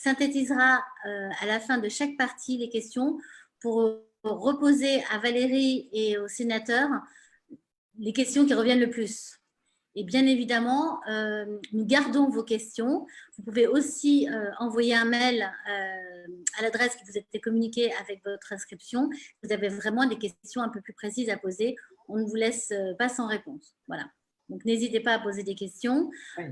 synthétisera à la fin de chaque partie les questions pour reposer à Valérie et aux sénateurs les questions qui reviennent le plus. Et bien évidemment, nous gardons vos questions. Vous pouvez aussi envoyer un mail à l'adresse qui vous a été communiquée avec votre inscription. Vous avez vraiment des questions un peu plus précises à poser. On ne vous laisse pas sans réponse. Voilà. Donc, n'hésitez pas à poser des questions. Oui.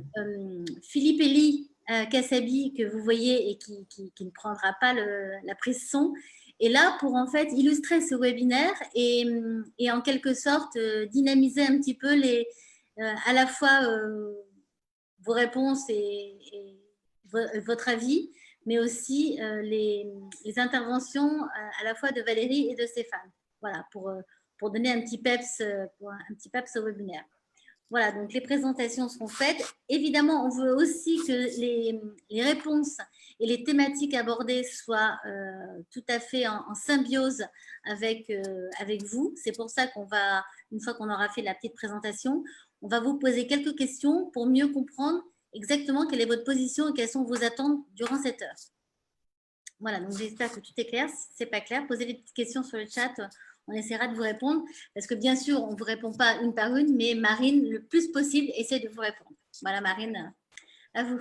Philippe Elie Kassabi, que vous voyez et qui ne prendra pas la prise son, est là pour en fait illustrer ce webinaire et en quelque sorte dynamiser un petit peu à la fois vos réponses et votre avis, mais aussi les interventions à la fois de Valérie et de Stéphane. Voilà, pour donner un petit peps au webinaire. Voilà, donc les présentations seront faites. Évidemment, on veut aussi que les réponses et les thématiques abordées soient tout à fait en symbiose avec vous. C'est pour ça qu'on va, une fois qu'on aura fait la petite présentation, on va vous poser quelques questions pour mieux comprendre exactement quelle est votre position et quelles sont vos attentes durant cette heure. Voilà, donc j'espère que tout est clair. Si ce n'est pas clair, posez des petites questions sur le chat. On essaiera de vous répondre parce que bien sûr, on ne vous répond pas une par une, mais Marine, le plus possible, essaie de vous répondre. Voilà, Marine, à vous.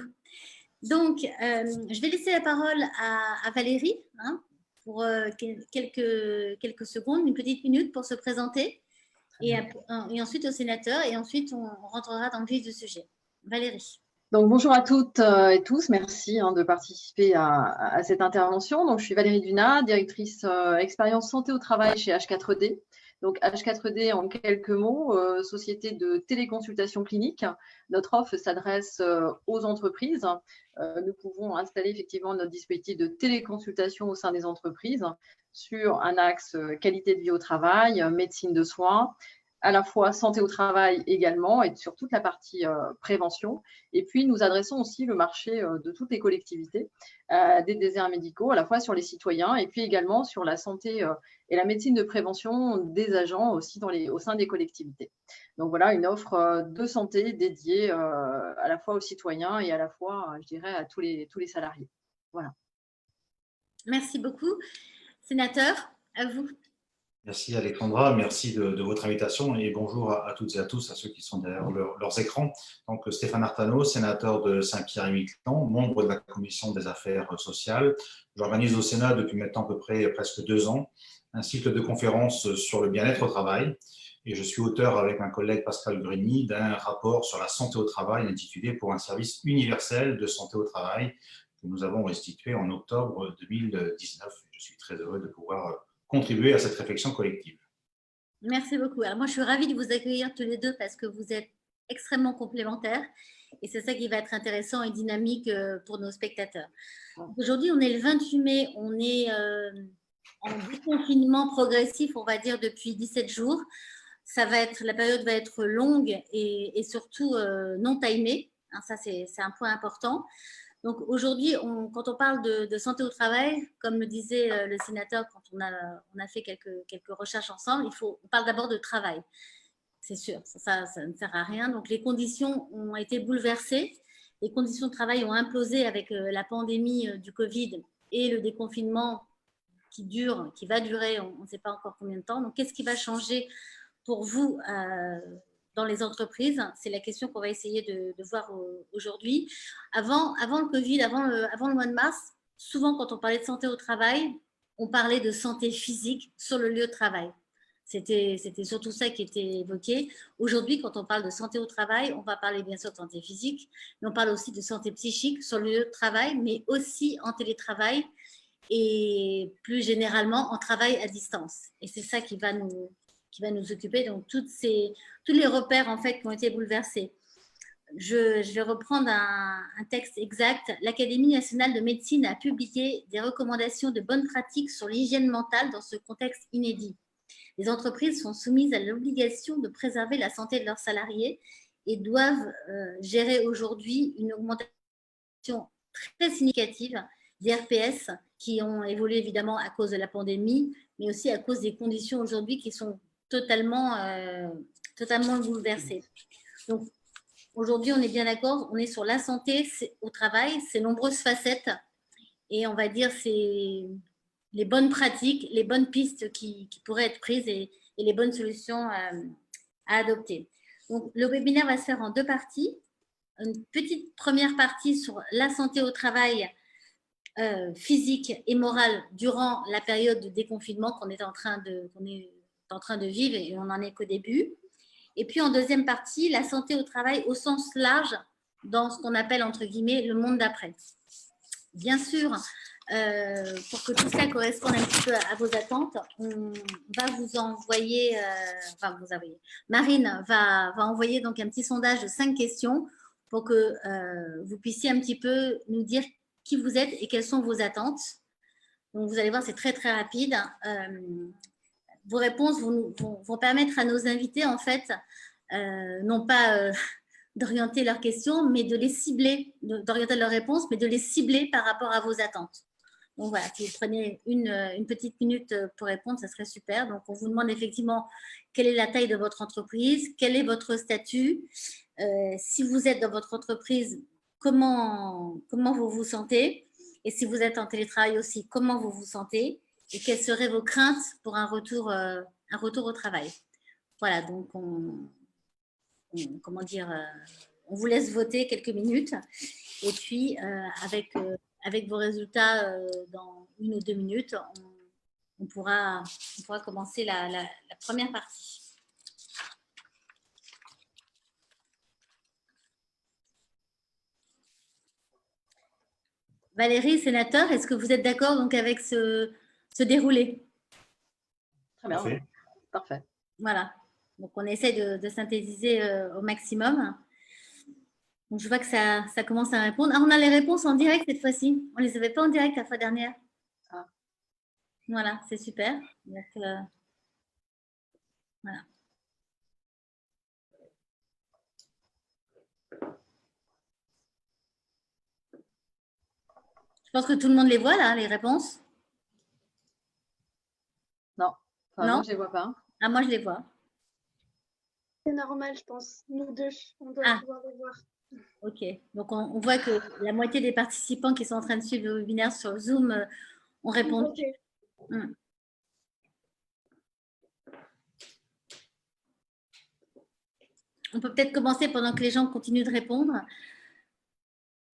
Donc, je vais laisser la parole à Valérie pour quelques secondes, une petite minute pour se présenter et ensuite au sénateur et ensuite on rentrera dans le vif du sujet. Valérie. Donc, bonjour à toutes et tous, merci de participer à cette intervention. Donc, je suis Valérie Dunat, directrice expérience santé au travail chez H4D. Donc, H4D, en quelques mots, société de téléconsultation clinique. Notre offre s'adresse aux entreprises. Nous pouvons installer effectivement notre dispositif de téléconsultation au sein des entreprises sur un axe qualité de vie au travail, médecine de soins, à la fois santé au travail également et sur toute la partie prévention. Et puis, nous adressons aussi le marché de toutes les collectivités, des déserts médicaux, à la fois sur les citoyens et puis également sur la santé et la médecine de prévention des agents aussi au sein des collectivités. Donc voilà, une offre de santé dédiée à la fois aux citoyens et à la fois, je dirais, à tous les salariés. Voilà. Merci beaucoup. Sénateur, à vous. Merci Alexandra, merci de votre invitation et bonjour à toutes et à tous, à ceux qui sont derrière leurs écrans. Donc Stéphane Artano, sénateur de Saint-Pierre-et-Miquelon, membre de la Commission des affaires sociales. J'organise au Sénat depuis maintenant à peu près presque 2 ans un cycle de conférences sur le bien-être au travail et je suis auteur avec un collègue Pascal Grigny d'un rapport sur la santé au travail intitulé « Pour un service universel de santé au travail » que nous avons restitué en octobre 2019. Je suis très heureux de pouvoir contribuer à cette réflexion collective. Merci beaucoup. Alors moi, je suis ravie de vous accueillir tous les deux parce que vous êtes extrêmement complémentaires et c'est ça qui va être intéressant et dynamique pour nos spectateurs. Aujourd'hui, on est le 28 mai, on est en déconfinement progressif, on va dire, depuis 17 jours. La période va être longue et surtout non timée. Ça, c'est un point important. Donc aujourd'hui, quand on parle de santé au travail, comme le disait le sénateur quand on a fait quelques recherches ensemble, on parle d'abord de travail. C'est sûr, ça ne sert à rien. Donc les conditions ont été bouleversées, les conditions de travail ont implosé avec la pandémie du Covid et le déconfinement qui va durer, on ne sait pas encore combien de temps. Donc qu'est-ce qui va changer pour vous dans les entreprises? C'est la question qu'on va essayer de voir aujourd'hui. Avant le Covid, avant le mois de mars, souvent quand on parlait de santé au travail, on parlait de santé physique sur le lieu de travail. C'était surtout ça qui était évoqué. Aujourd'hui, quand on parle de santé au travail, on va parler bien sûr de santé physique, mais on parle aussi de santé psychique sur le lieu de travail, mais aussi en télétravail et plus généralement en travail à distance. Et c'est ça qui va nous occuper. Donc, tous les repères en fait qui ont été bouleversés. Je vais reprendre un texte exact. L'Académie nationale de médecine a publié des recommandations de bonnes pratiques sur l'hygiène mentale dans ce contexte inédit. Les entreprises sont soumises à l'obligation de préserver la santé de leurs salariés et doivent gérer aujourd'hui une augmentation très significative des RPS qui ont évolué évidemment à cause de la pandémie, mais aussi à cause des conditions aujourd'hui qui sont totalement bouleversées. Donc, aujourd'hui, on est bien d'accord, on est sur la santé au travail, ses nombreuses facettes et on va dire c'est les bonnes pratiques, les bonnes pistes qui pourraient être prises et les bonnes solutions à adopter. Donc, le webinaire va se faire en 2 parties. Une petite première partie sur la santé au travail physique et morale durant la période de déconfinement qu'on est en train de vivre et on n'en est qu'au début. Et puis en deuxième partie, la santé au travail au sens large dans ce qu'on appelle entre guillemets le monde d'après. Bien sûr, pour que tout ça corresponde un petit peu à vos attentes, on va vous envoyer, Marine va envoyer donc un petit sondage de 5 questions pour que vous puissiez un petit peu nous dire qui vous êtes et quelles sont vos attentes. Donc, vous allez voir, c'est très, très rapide. Vos réponses vont permettre à nos invités, en fait, non pas d'orienter leurs questions, mais de les cibler, d'orienter leurs réponses, mais de les cibler par rapport à vos attentes. Donc, voilà, si vous prenez une petite minute pour répondre, ça serait super. Donc, on vous demande effectivement quelle est la taille de votre entreprise, quel est votre statut. Si vous êtes dans votre entreprise, comment vous vous sentez, et si vous êtes en télétravail aussi, comment vous vous sentez, et quelles seraient vos craintes pour un retour au travail. Voilà, donc on vous laisse voter quelques minutes, et puis avec vos résultats dans 1 ou 2 minutes, on pourra commencer la première partie. Valérie, sénateur, est-ce que vous êtes d'accord donc avec ce déroulé? Très bien. Parfait. Voilà. Donc, on essaie de synthétiser au maximum. Donc, je vois que ça commence à répondre. Ah, on a les réponses en direct cette fois-ci. On ne les avait pas en direct la fois dernière. Ah. Voilà, c'est super. Donc, voilà. Je pense que tout le monde les voit, là, les réponses. Non, enfin, non, moi, je ne les vois pas. Ah, moi, je les vois. C'est normal, je pense. Nous deux, on doit pouvoir les voir. Ok. Donc, on voit que la moitié des participants qui sont en train de suivre le webinaire sur Zoom ont répondu. Okay. On peut peut-être commencer pendant que les gens continuent de répondre.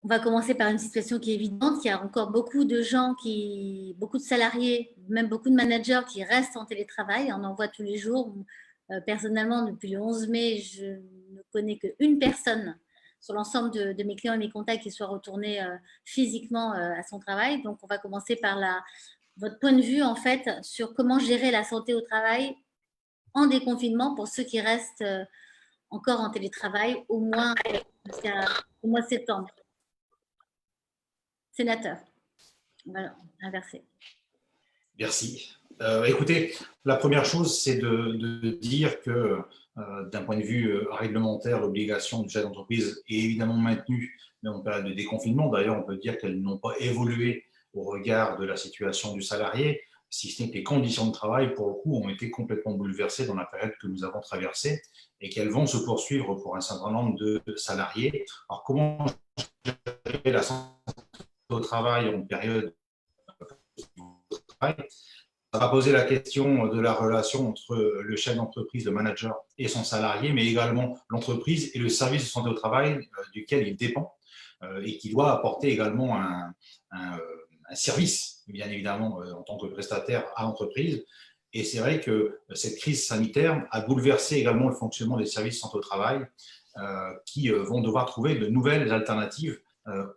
On va commencer par une situation qui est évidente. Il y a encore beaucoup de gens, beaucoup de salariés, même beaucoup de managers qui restent en télétravail. On en voit tous les jours. Personnellement, depuis le 11 mai, je ne connais qu'une personne sur l'ensemble de mes clients et mes contacts qui soit retourné physiquement à son travail. Donc, on va commencer par votre point de vue, en fait, sur comment gérer la santé au travail en déconfinement pour ceux qui restent encore en télétravail, au moins jusqu'au mois de septembre. Sénateur. Voilà, inversé. Merci. Écoutez, la première chose, c'est de dire que d'un point de vue réglementaire, l'obligation du chef d'entreprise est évidemment maintenue, mais en période de déconfinement. D'ailleurs, on peut dire qu'elles n'ont pas évolué au regard de la situation du salarié, si ce n'est que les conditions de travail, pour le coup, ont été complètement bouleversées dans la période que nous avons traversée et qu'elles vont se poursuivre pour un certain nombre de salariés. Alors, comment gérer la santé au travail en période de travail? Ça va poser la question de la relation entre le chef d'entreprise, le manager et son salarié, mais également l'entreprise et le service de santé au travail duquel il dépend et qui doit apporter également un service, bien évidemment, en tant que prestataire à l'entreprise. Et c'est vrai que cette crise sanitaire a bouleversé également le fonctionnement des services de santé au travail qui vont devoir trouver de nouvelles alternatives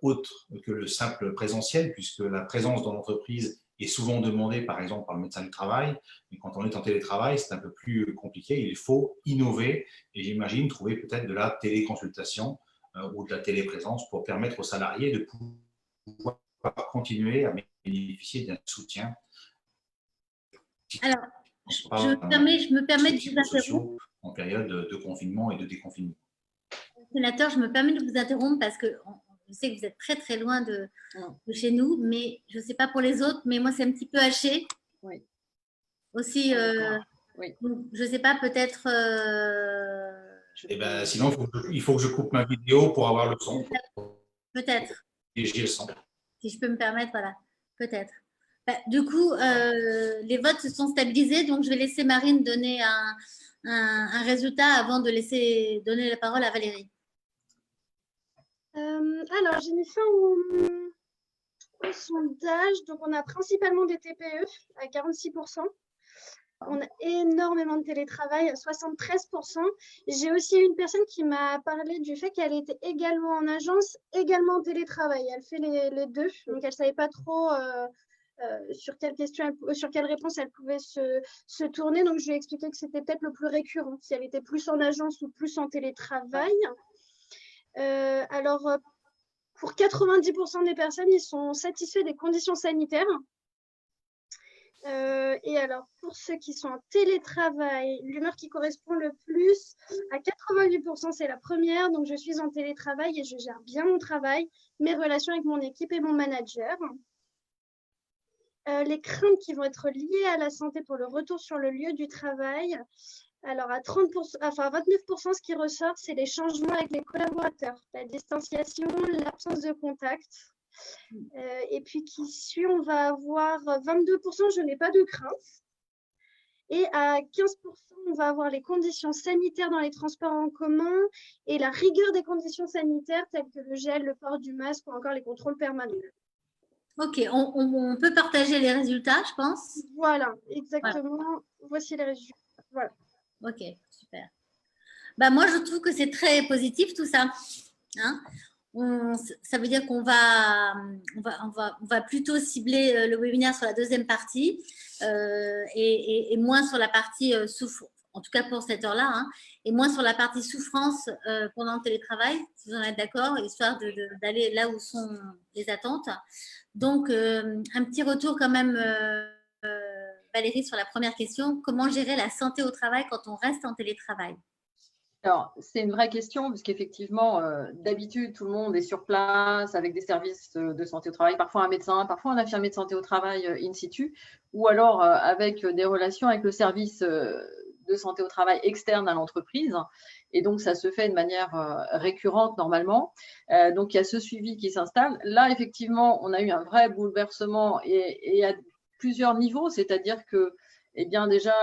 autres que le simple présentiel, puisque la présence dans l'entreprise est souvent demandée, par exemple, par le médecin du travail. Mais quand on est en télétravail, c'est un peu plus compliqué. Il faut innover et j'imagine trouver peut-être de la téléconsultation ou de la téléprésence pour permettre aux salariés de pouvoir continuer à bénéficier d'un soutien. Alors, je me permets de vous interrompre. En période de confinement et de déconfinement. Sénateur, je me permets de vous interrompre parce que je sais que vous êtes très très loin de chez nous, mais je ne sais pas pour les autres, mais moi c'est un petit peu haché. Oui. Aussi, oui. Donc, je ne sais pas, peut-être… sinon, il faut que je coupe ma vidéo pour avoir le son. Peut-être. Et j'ai le son. Si je peux me permettre, voilà. peut-être. Du coup, les votes se sont stabilisés, donc je vais laisser Marine donner un résultat avant de laisser donner la parole à Valérie. Alors, j'ai mis fin au sondage. Donc, on a principalement des TPE à 46%. On a énormément de télétravail, à 73%. J'ai aussi une personne qui m'a parlé du fait qu'elle était également en agence, également en télétravail. Elle fait les deux, donc elle ne savait pas trop sur quelle réponse elle pouvait se tourner. Donc, je lui ai expliqué que c'était peut-être le plus récurrent, si elle était plus en agence ou plus en télétravail. Alors, pour 90% des personnes, ils sont satisfaits des conditions sanitaires. Et alors, pour ceux qui sont en télétravail, l'humeur qui correspond le plus à 88%, c'est la première. Donc, je suis en télétravail et je gère bien mon travail, mes relations avec mon équipe et mon manager. Les craintes qui vont être liées à la santé pour le retour sur le lieu du travail. Alors, à 29%, ce qui ressort, c'est les changements avec les collaborateurs, la distanciation, l'absence de contact. Et puis, qui suit, on va avoir 22%, je n'ai pas de crainte. Et à 15%, on va avoir les conditions sanitaires dans les transports en commun et la rigueur des conditions sanitaires telles que le gel, le port du masque ou encore les contrôles permanents. Ok, on peut partager les résultats, je pense. Voilà, exactement. Voilà. Voici les résultats. Voilà. Ok, super. Moi, je trouve que c'est très positif tout ça. Hein, ça veut dire qu'on va plutôt cibler le webinaire sur la deuxième partie et moins sur la partie souffrance, en tout cas pour cette heure-là, hein, et moins sur la partie souffrance pendant le télétravail, si vous en êtes d'accord, histoire d'aller là où sont les attentes. Donc, un petit retour quand même, Valérie, sur la première question. Comment gérer la santé au travail quand on reste en télétravail ? Alors, c'est une vraie question, puisqu'effectivement, d'habitude, tout le monde est sur place avec des services de santé au travail, parfois un médecin, parfois un infirmier de santé au travail in situ, ou alors avec des relations avec le service de santé au travail externe à l'entreprise. Et donc, ça se fait de manière récurrente normalement. Donc, il y a ce suivi qui s'installe. Là, effectivement, on a eu un vrai bouleversement et à plusieurs niveaux, c'est-à-dire que bien déjà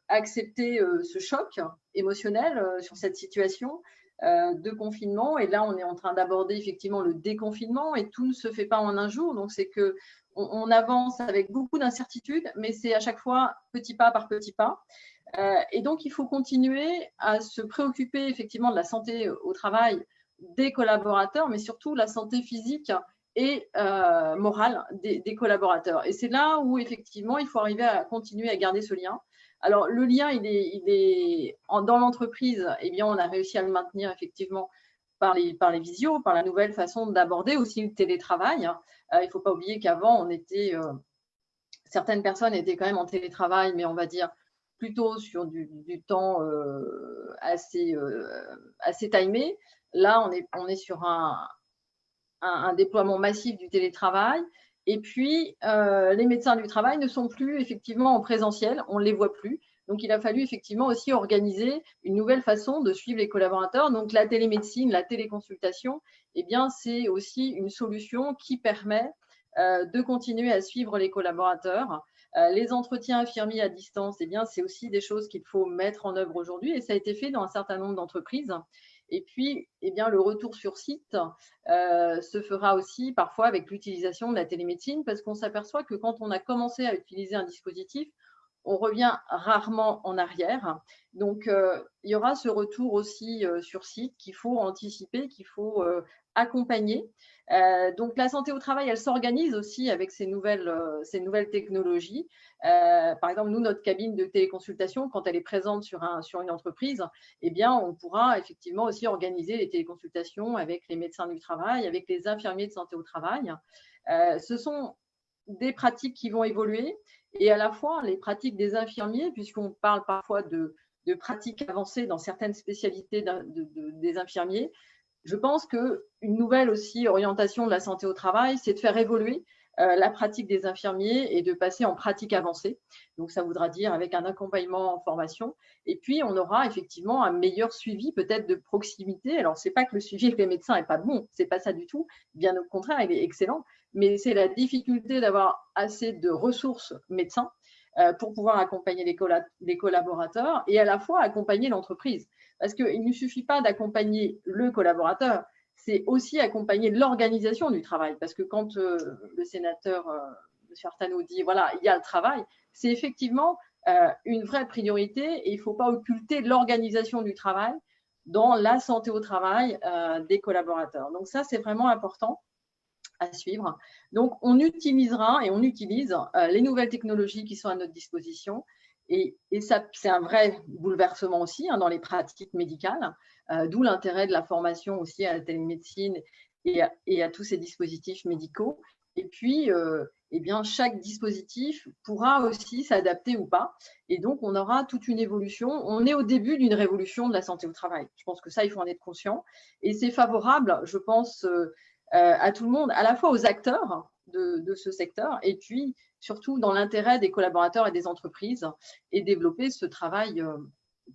accepter ce choc émotionnel sur cette situation de confinement. Et là, on est en train d'aborder effectivement le déconfinement et tout ne se fait pas en un jour. Donc, c'est qu'on avance avec beaucoup d'incertitudes, mais c'est à chaque fois petit pas par petit pas. Et donc, il faut continuer à se préoccuper effectivement de la santé au travail des collaborateurs, mais surtout la santé physique et morale des collaborateurs. Et c'est là où, effectivement, il faut arriver à continuer à garder ce lien. Alors, le lien, dans l'entreprise, on a réussi à le maintenir, effectivement, par les visios, par la nouvelle façon d'aborder aussi le télétravail. Il ne faut pas oublier qu'avant, certaines personnes étaient quand même en télétravail, mais on va dire plutôt sur du temps assez timé. Là, on est sur un déploiement massif du télétravail. Et puis, les médecins du travail ne sont plus effectivement en présentiel, on ne les voit plus. Donc, il a fallu effectivement aussi organiser une nouvelle façon de suivre les collaborateurs. Donc, la télémédecine, la téléconsultation, c'est aussi une solution qui permet de continuer à suivre les collaborateurs. Les entretiens infirmiers à distance, c'est aussi des choses qu'il faut mettre en œuvre aujourd'hui et ça a été fait dans un certain nombre d'entreprises. Et puis, le retour sur site se fera aussi parfois avec l'utilisation de la télémédecine parce qu'on s'aperçoit que quand on a commencé à utiliser un dispositif, on revient rarement en arrière. Donc, il y aura ce retour aussi sur site qu'il faut anticiper, qu'il faut accompagner. Donc, la santé au travail, elle s'organise aussi avec ces nouvelles technologies. Par exemple, nous, notre cabine de téléconsultation, quand elle est présente sur une entreprise, on pourra effectivement aussi organiser les téléconsultations avec les médecins du travail, avec les infirmiers de santé au travail. Ce sont des pratiques qui vont évoluer et à la fois les pratiques des infirmiers, puisqu'on parle parfois de pratiques avancées dans certaines spécialités des infirmiers. Je pense qu'une nouvelle aussi orientation de la santé au travail, c'est de faire évoluer la pratique des infirmiers et de passer en pratique avancée. Donc, ça voudra dire avec un accompagnement en formation. Et puis, on aura effectivement un meilleur suivi peut-être de proximité. Alors, ce n'est pas que le suivi avec les médecins n'est pas bon, ce n'est pas ça du tout. Bien au contraire, il est excellent. Mais c'est la difficulté d'avoir assez de ressources médecins pour pouvoir accompagner les collaborateurs et à la fois accompagner l'entreprise. Parce qu'il ne suffit pas d'accompagner le collaborateur, c'est aussi accompagner l'organisation du travail. Parce que quand le sénateur M. Artano dit voilà, il y a le travail, c'est effectivement une vraie priorité et il ne faut pas occulter l'organisation du travail dans la santé au travail des collaborateurs. Donc ça, c'est vraiment important à suivre. Donc, on utilisera et on utilise les nouvelles technologies qui sont à notre disposition. Et ça, c'est un vrai bouleversement aussi dans les pratiques médicales, d'où l'intérêt de la formation aussi à la télémédecine et à tous ces dispositifs médicaux. Et puis, eh bien, chaque dispositif pourra aussi s'adapter ou pas. Et donc, on aura toute une évolution. On est au début d'une révolution de la santé au travail. Je pense que ça, il faut en être conscient. Et c'est favorable, je pense, à tout le monde, à la fois aux acteurs de ce secteur et puis surtout dans l'intérêt des collaborateurs et des entreprises et développer ce travail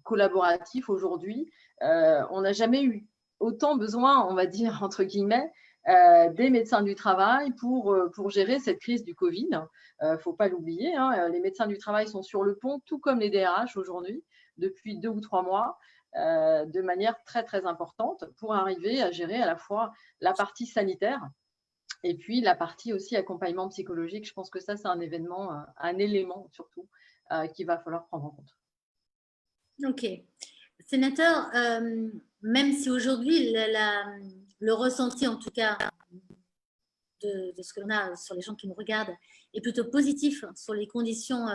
collaboratif aujourd'hui. On n'a jamais eu autant besoin, on va dire, entre guillemets, des médecins du travail pour gérer cette crise du Covid. Il ne faut pas l'oublier, hein, les médecins du travail sont sur le pont, tout comme les DRH aujourd'hui, depuis 2 ou 3 mois. De manière très, très importante pour arriver à gérer à la fois la partie sanitaire et puis la partie aussi accompagnement psychologique. Je pense que ça, c'est un événement, un élément surtout qu'il va falloir prendre en compte. Ok. Sénateur, même si aujourd'hui, le ressenti, en tout cas, de ce que l'on a sur les gens qui nous regardent, est plutôt positif sur les conditions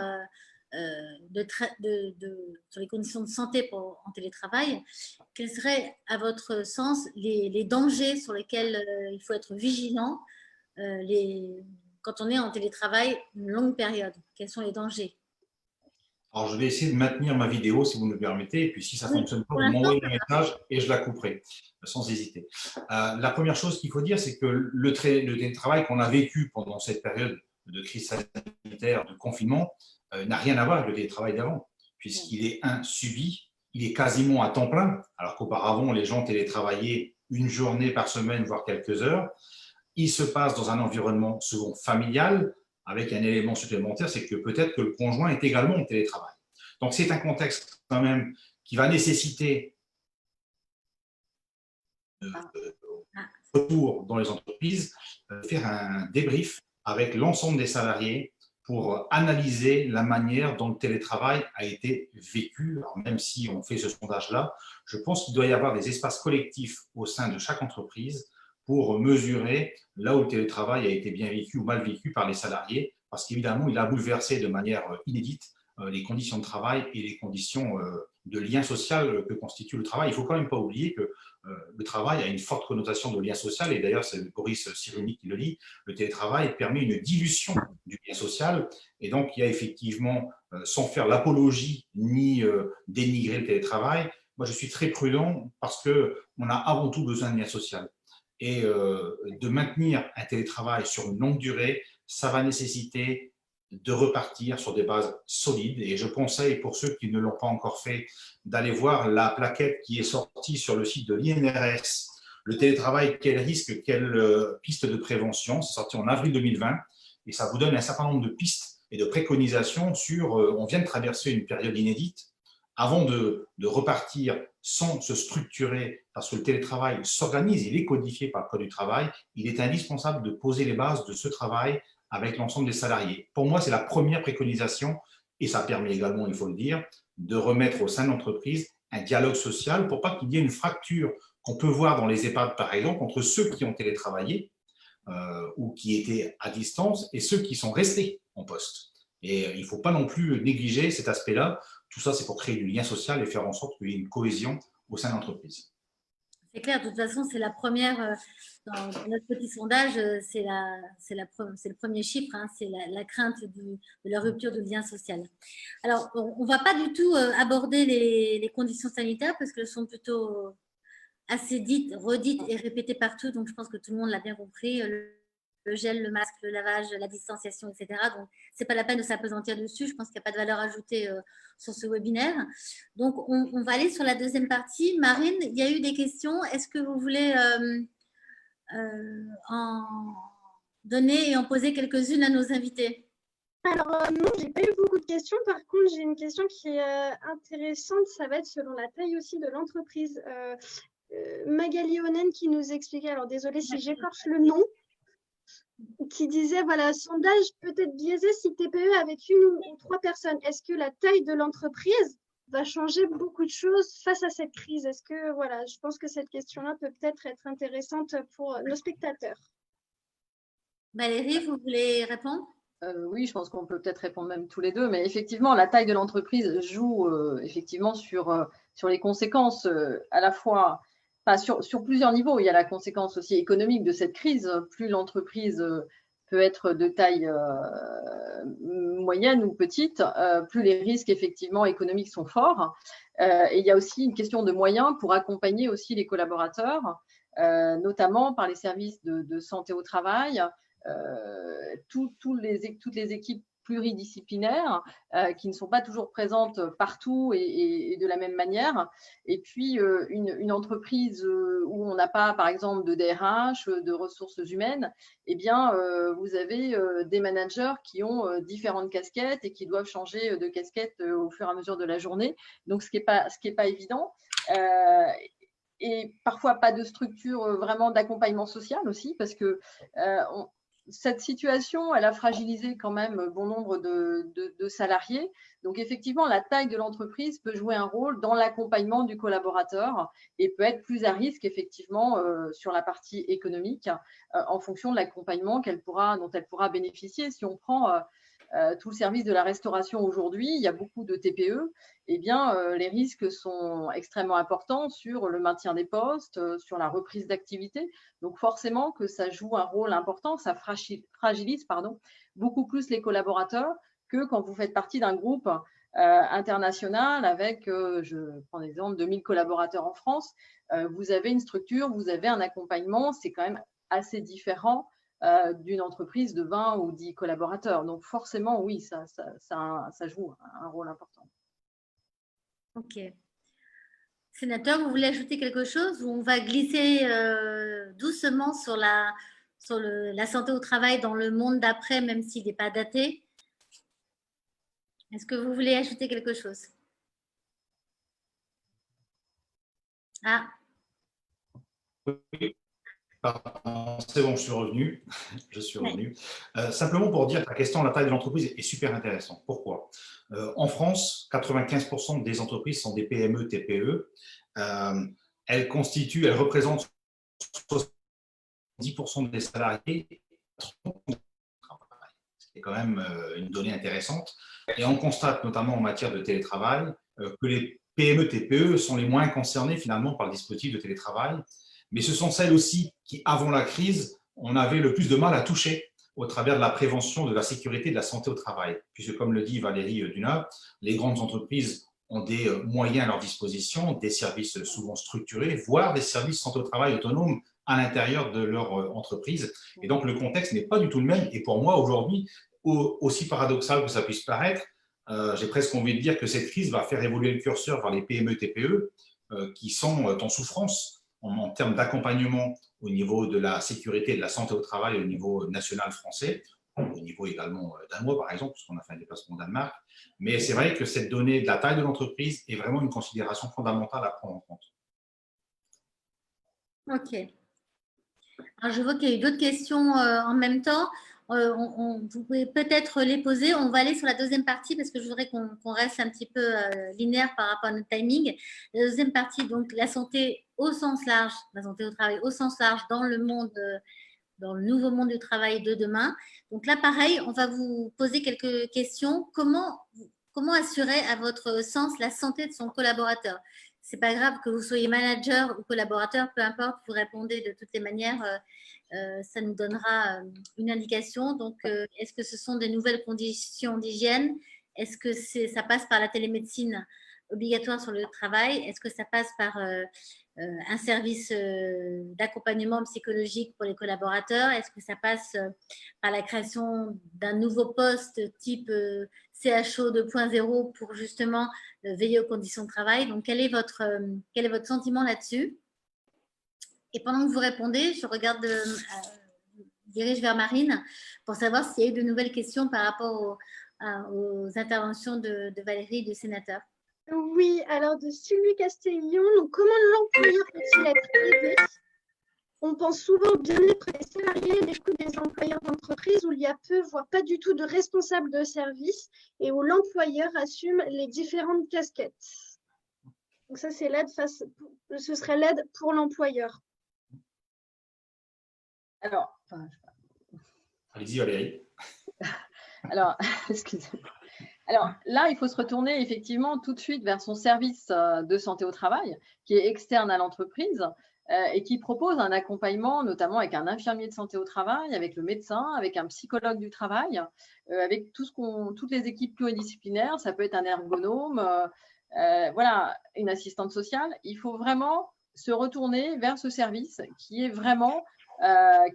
sur les conditions de santé en télétravail, quels seraient, à votre sens, les dangers sur lesquels il faut être vigilant quand on est en télétravail une longue période? Quels sont les dangers? Alors, je vais essayer de maintenir ma vidéo, si vous me le permettez, et puis si ça ne fonctionne pas, vous m'envoyez un message et je la couperai, sans hésiter. La première chose qu'il faut dire, c'est que le télétravail qu'on a vécu pendant cette période de crise sanitaire, de confinement, n'a rien à voir avec le télétravail d'avant, puisqu'il est subi, il est quasiment à temps plein, alors qu'auparavant, les gens télétravaillaient une journée par semaine, voire quelques heures. Il se passe dans un environnement souvent familial, avec un élément supplémentaire, c'est que peut-être que le conjoint est également en télétravail. Donc, c'est un contexte quand même qui va nécessiter retour dans les entreprises, faire un débrief avec l'ensemble des salariés pour analyser la manière dont le télétravail a été vécu. Alors, même si on fait ce sondage-là, je pense qu'il doit y avoir des espaces collectifs au sein de chaque entreprise pour mesurer là où le télétravail a été bien vécu ou mal vécu par les salariés, parce qu'évidemment, il a bouleversé de manière inédite les conditions de travail et les conditions de lien social que constitue le travail. Il ne faut quand même pas oublier que le travail a une forte connotation de lien social, et d'ailleurs, c'est Boris Cyrulnik qui le dit, le télétravail permet une dilution du lien social, et donc il y a effectivement, sans faire l'apologie ni dénigrer le télétravail, moi je suis très prudent parce qu'on a avant tout besoin de lien social. Et de maintenir un télétravail sur une longue durée, ça va nécessiter de repartir sur des bases solides. Et je conseille, pour ceux qui ne l'ont pas encore fait, d'aller voir la plaquette qui est sortie sur le site de l'INRS, le télétravail, quel risque, quelle piste de prévention. C'est sorti en avril 2020 et ça vous donne un certain nombre de pistes et de préconisations sur, on vient de traverser une période inédite. Avant de repartir sans se structurer, parce que le télétravail s'organise, il est codifié par le Code du travail, il est indispensable de poser les bases de ce travail avec l'ensemble des salariés. Pour moi, c'est la première préconisation, et ça permet également, il faut le dire, de remettre au sein de l'entreprise un dialogue social pour pas qu'il y ait une fracture qu'on peut voir dans les EHPAD, par exemple, entre ceux qui ont télétravaillé ou qui étaient à distance et ceux qui sont restés en poste. Et il ne faut pas non plus négliger cet aspect-là. Tout ça, c'est pour créer du lien social et faire en sorte qu'il y ait une cohésion au sein de l'entreprise. C'est clair, de toute façon, c'est la première, dans notre petit sondage, c'est le premier chiffre, hein, c'est la crainte de la rupture de lien social. Alors, on ne va pas du tout aborder les conditions sanitaires parce qu'elles sont plutôt assez dites, redites et répétées partout, donc je pense que tout le monde l'a bien compris. le gel, le masque, le lavage, la distanciation, etc. Donc, ce n'est pas la peine de s'appesantir dessus. Je pense qu'il n'y a pas de valeur ajoutée sur ce webinaire. Donc, on va aller sur la deuxième partie. Marine, il y a eu des questions. Est-ce que vous voulez en donner et en poser quelques-unes à nos invités? Alors, non, je n'ai pas eu beaucoup de questions. Par contre, j'ai une question qui est intéressante. Ça va être selon la taille aussi de l'entreprise. Magali Onen qui nous expliquait, alors désolée si j'écorche le nom, qui disait, voilà, sondage peut-être biaisé si TPE avec une ou 3 personnes. Est-ce que la taille de l'entreprise va changer beaucoup de choses face à cette crise? Est-ce que, voilà, je pense que cette question-là peut peut-être être intéressante pour nos spectateurs. Valérie, vous voulez répondre? Oui, je pense qu'on peut peut-être répondre même tous les deux, mais effectivement, la taille de l'entreprise joue effectivement sur les conséquences à la fois, sur plusieurs niveaux. Il y a la conséquence aussi économique de cette crise. Plus l'entreprise peut être de taille moyenne ou petite, plus les risques effectivement économiques sont forts. Et il y a aussi une question de moyens pour accompagner aussi les collaborateurs, notamment par les services de santé au travail, toutes les équipes pluridisciplinaires qui ne sont pas toujours présentes partout et de la même manière. Et puis, une entreprise où on n'a pas, par exemple, de DRH, de ressources humaines, eh bien, vous avez des managers qui ont différentes casquettes et qui doivent changer de casquette au fur et à mesure de la journée. Donc, ce qui est pas évident. Et parfois pas de structure vraiment d'accompagnement social aussi, parce que cette situation, elle a fragilisé quand même bon nombre de salariés. Donc, effectivement, la taille de l'entreprise peut jouer un rôle dans l'accompagnement du collaborateur et peut être plus à risque, effectivement, sur la partie économique, en fonction de l'accompagnement dont elle pourra bénéficier. Si on prend tout le service de la restauration aujourd'hui, il y a beaucoup de TPE, eh bien, les risques sont extrêmement importants sur le maintien des postes, sur la reprise d'activité. Donc, forcément que ça joue un rôle important, ça fragilise beaucoup plus les collaborateurs que quand vous faites partie d'un groupe international avec, je prends l'exemple, 2000 collaborateurs en France. Vous avez une structure, vous avez un accompagnement, c'est quand même assez différent d'une entreprise de 20 ou 10 collaborateurs. Donc, forcément, oui, ça joue un rôle important. Ok. Sénateur, vous voulez ajouter quelque chose ou on va glisser doucement sur la santé au travail dans le monde d'après, même s'il n'est pas daté? Est-ce que vous voulez ajouter quelque chose? Ah. Oui. C'est bon, je suis revenu. Simplement pour dire que la question de la taille de l'entreprise est super intéressante. Pourquoi? En France, 95% des entreprises sont des PME, TPE. Elles représentent 70% des salariés, c'est quand même une donnée intéressante. Et on constate notamment en matière de télétravail que les PME, TPE sont les moins concernées finalement par le dispositif de télétravail. Mais ce sont celles aussi qui, avant la crise, on avait le plus de mal à toucher au travers de la prévention de la sécurité et de la santé au travail. Puisque, comme le dit Valérie Dunat, les grandes entreprises ont des moyens à leur disposition, des services souvent structurés, voire des services santé au travail autonomes à l'intérieur de leur entreprise. Et donc, le contexte n'est pas du tout le même. Et pour moi, aujourd'hui, aussi paradoxal que ça puisse paraître, j'ai presque envie de dire que cette crise va faire évoluer le curseur vers les PME-TPE qui sont en souffrance en termes d'accompagnement au niveau de la sécurité et de la santé au travail au niveau national français, au niveau également danois par exemple, puisqu'on a fait un déplacement au Danemark. Mais c'est vrai que cette donnée de la taille de l'entreprise est vraiment une considération fondamentale à prendre en compte. Ok. Alors, je vois qu'il y a eu d'autres questions en même temps. Vous pouvez peut-être les poser. On va aller sur la deuxième partie parce que je voudrais qu'on reste un petit peu linéaire par rapport à notre timing. La deuxième partie, donc la santé au sens large, la santé au travail au sens large dans le monde, dans le nouveau monde du travail de demain. Donc là, pareil, on va vous poser quelques questions. Comment assurer à votre sens la santé de son collaborateur? C'est pas grave que vous soyez manager ou collaborateur, peu importe, vous répondez de toutes les manières. Ça nous donnera une indication. Donc, est-ce que ce sont des nouvelles conditions d'hygiène? Est-ce que ça passe par la télémédecine obligatoire sur le travail? Est-ce que ça passe par un service d'accompagnement psychologique pour les collaborateurs? Est-ce que ça passe par la création d'un nouveau poste type CHO 2.0 pour justement veiller aux conditions de travail? Donc, quel est votre sentiment là-dessus? Et pendant que vous répondez, je dirige vers Marine pour savoir s'il y a eu de nouvelles questions par rapport aux interventions de Valérie, du sénateur. Oui, alors de Sylvie Castellion, donc comment l'employeur peut-il être aidé? On pense souvent au bien-être des salariés, l'écoute des employeurs d'entreprise où il y a peu, voire pas du tout de responsables de service et où l'employeur assume les différentes casquettes. Donc ça, c'est l'aide ce serait l'aide pour l'employeur. Alors, allez-y, Valérie. Alors, excusez-moi. Alors là, il faut se retourner effectivement tout de suite vers son service de santé au travail, qui est externe à l'entreprise et qui propose un accompagnement, notamment avec un infirmier de santé au travail, avec le médecin, avec un psychologue du travail, avec toutes les équipes pluridisciplinaires. Ça peut être un ergonome, voilà, une assistante sociale. Il faut vraiment se retourner vers ce service qui est vraiment,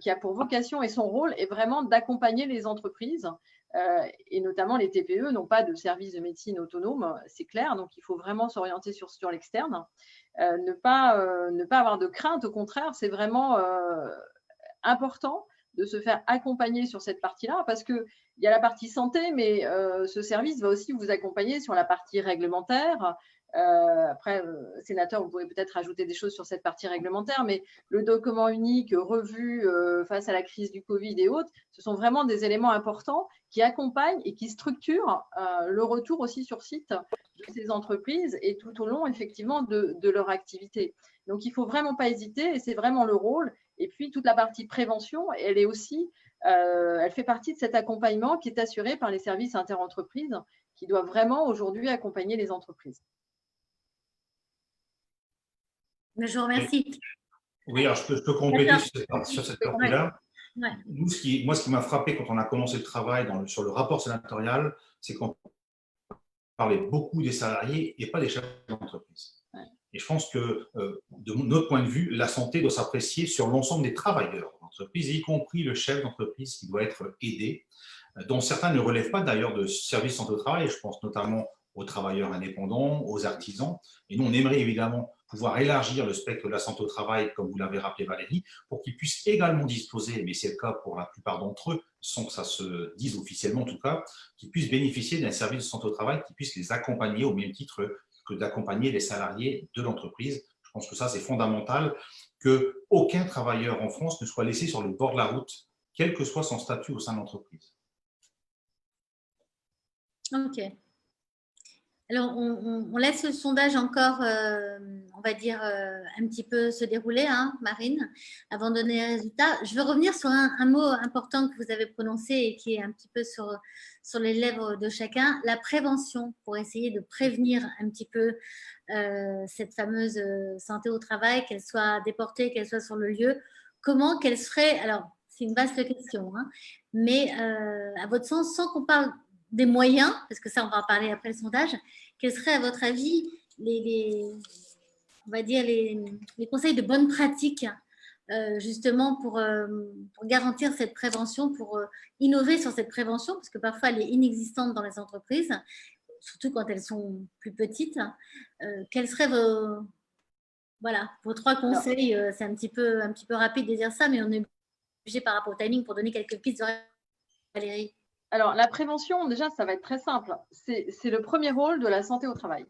qui a pour vocation et son rôle est vraiment d'accompagner les entreprises. Et notamment les TPE n'ont pas de service de médecine autonome, c'est clair, donc il faut vraiment s'orienter sur l'externe. Ne pas avoir de crainte, au contraire, c'est vraiment important de se faire accompagner sur cette partie-là, parce qu'il y a la partie santé, mais ce service va aussi vous accompagner sur la partie réglementaire. Après, sénateur, vous pouvez peut-être ajouter des choses sur cette partie réglementaire, mais le document unique revu face à la crise du Covid et autres, ce sont vraiment des éléments importants qui accompagnent et qui structurent le retour aussi sur site de ces entreprises et tout au long, effectivement, de leur activité. Donc, il ne faut vraiment pas hésiter et c'est vraiment le rôle. Et puis, toute la partie prévention, elle est aussi, elle fait partie de cet accompagnement qui est assuré par les services interentreprises qui doivent vraiment aujourd'hui accompagner les entreprises. Je vous remercie. Oui, alors je peux compléter sur cette partie-là. Ouais. Nous, ce qui m'a frappé quand on a commencé le travail sur le rapport sénatorial, c'est qu'on parlait beaucoup des salariés et pas des chefs d'entreprise. Ouais. Et je pense que, de notre point de vue, la santé doit s'apprécier sur l'ensemble des travailleurs d'entreprise, y compris le chef d'entreprise qui doit être aidé, dont certains ne relèvent pas d'ailleurs de services santé au travail. Je pense notamment aux travailleurs indépendants, aux artisans. Et nous, on aimerait évidemment pouvoir élargir le spectre de la santé au travail, comme vous l'avez rappelé Valérie, pour qu'ils puissent également disposer, mais c'est le cas pour la plupart d'entre eux, sans que ça se dise officiellement en tout cas, qu'ils puissent bénéficier d'un service de santé au travail qui puisse les accompagner au même titre que d'accompagner les salariés de l'entreprise. Je pense que ça, c'est fondamental, qu'aucun travailleur en France ne soit laissé sur le bord de la route, quel que soit son statut au sein de l'entreprise. Ok. Alors, on laisse le sondage encore, on va dire, un petit peu se dérouler, hein, Marine, avant de donner les résultats. Je veux revenir sur un mot important que vous avez prononcé et qui est un petit peu sur les lèvres de chacun, la prévention, pour essayer de prévenir un petit peu cette fameuse santé au travail, qu'elle soit déportée, qu'elle soit sur le lieu. Comment qu'elle serait, alors, c'est une vaste question, hein, mais à votre sens, sans qu'on parle des moyens, parce que ça, on va en parler après le sondage, quels seraient, à votre avis, on va dire les conseils de bonne pratique, justement, pour garantir cette prévention, pour innover sur cette prévention, parce que parfois, elle est inexistante dans les entreprises, surtout quand elles sont plus petites. Quels seraient vos trois conseils? C'est un petit peu rapide de dire ça, mais on est obligé par rapport au timing pour donner quelques pistes de Valérie. Alors, la prévention, déjà, ça va être très simple. C'est le premier rôle de la santé au travail.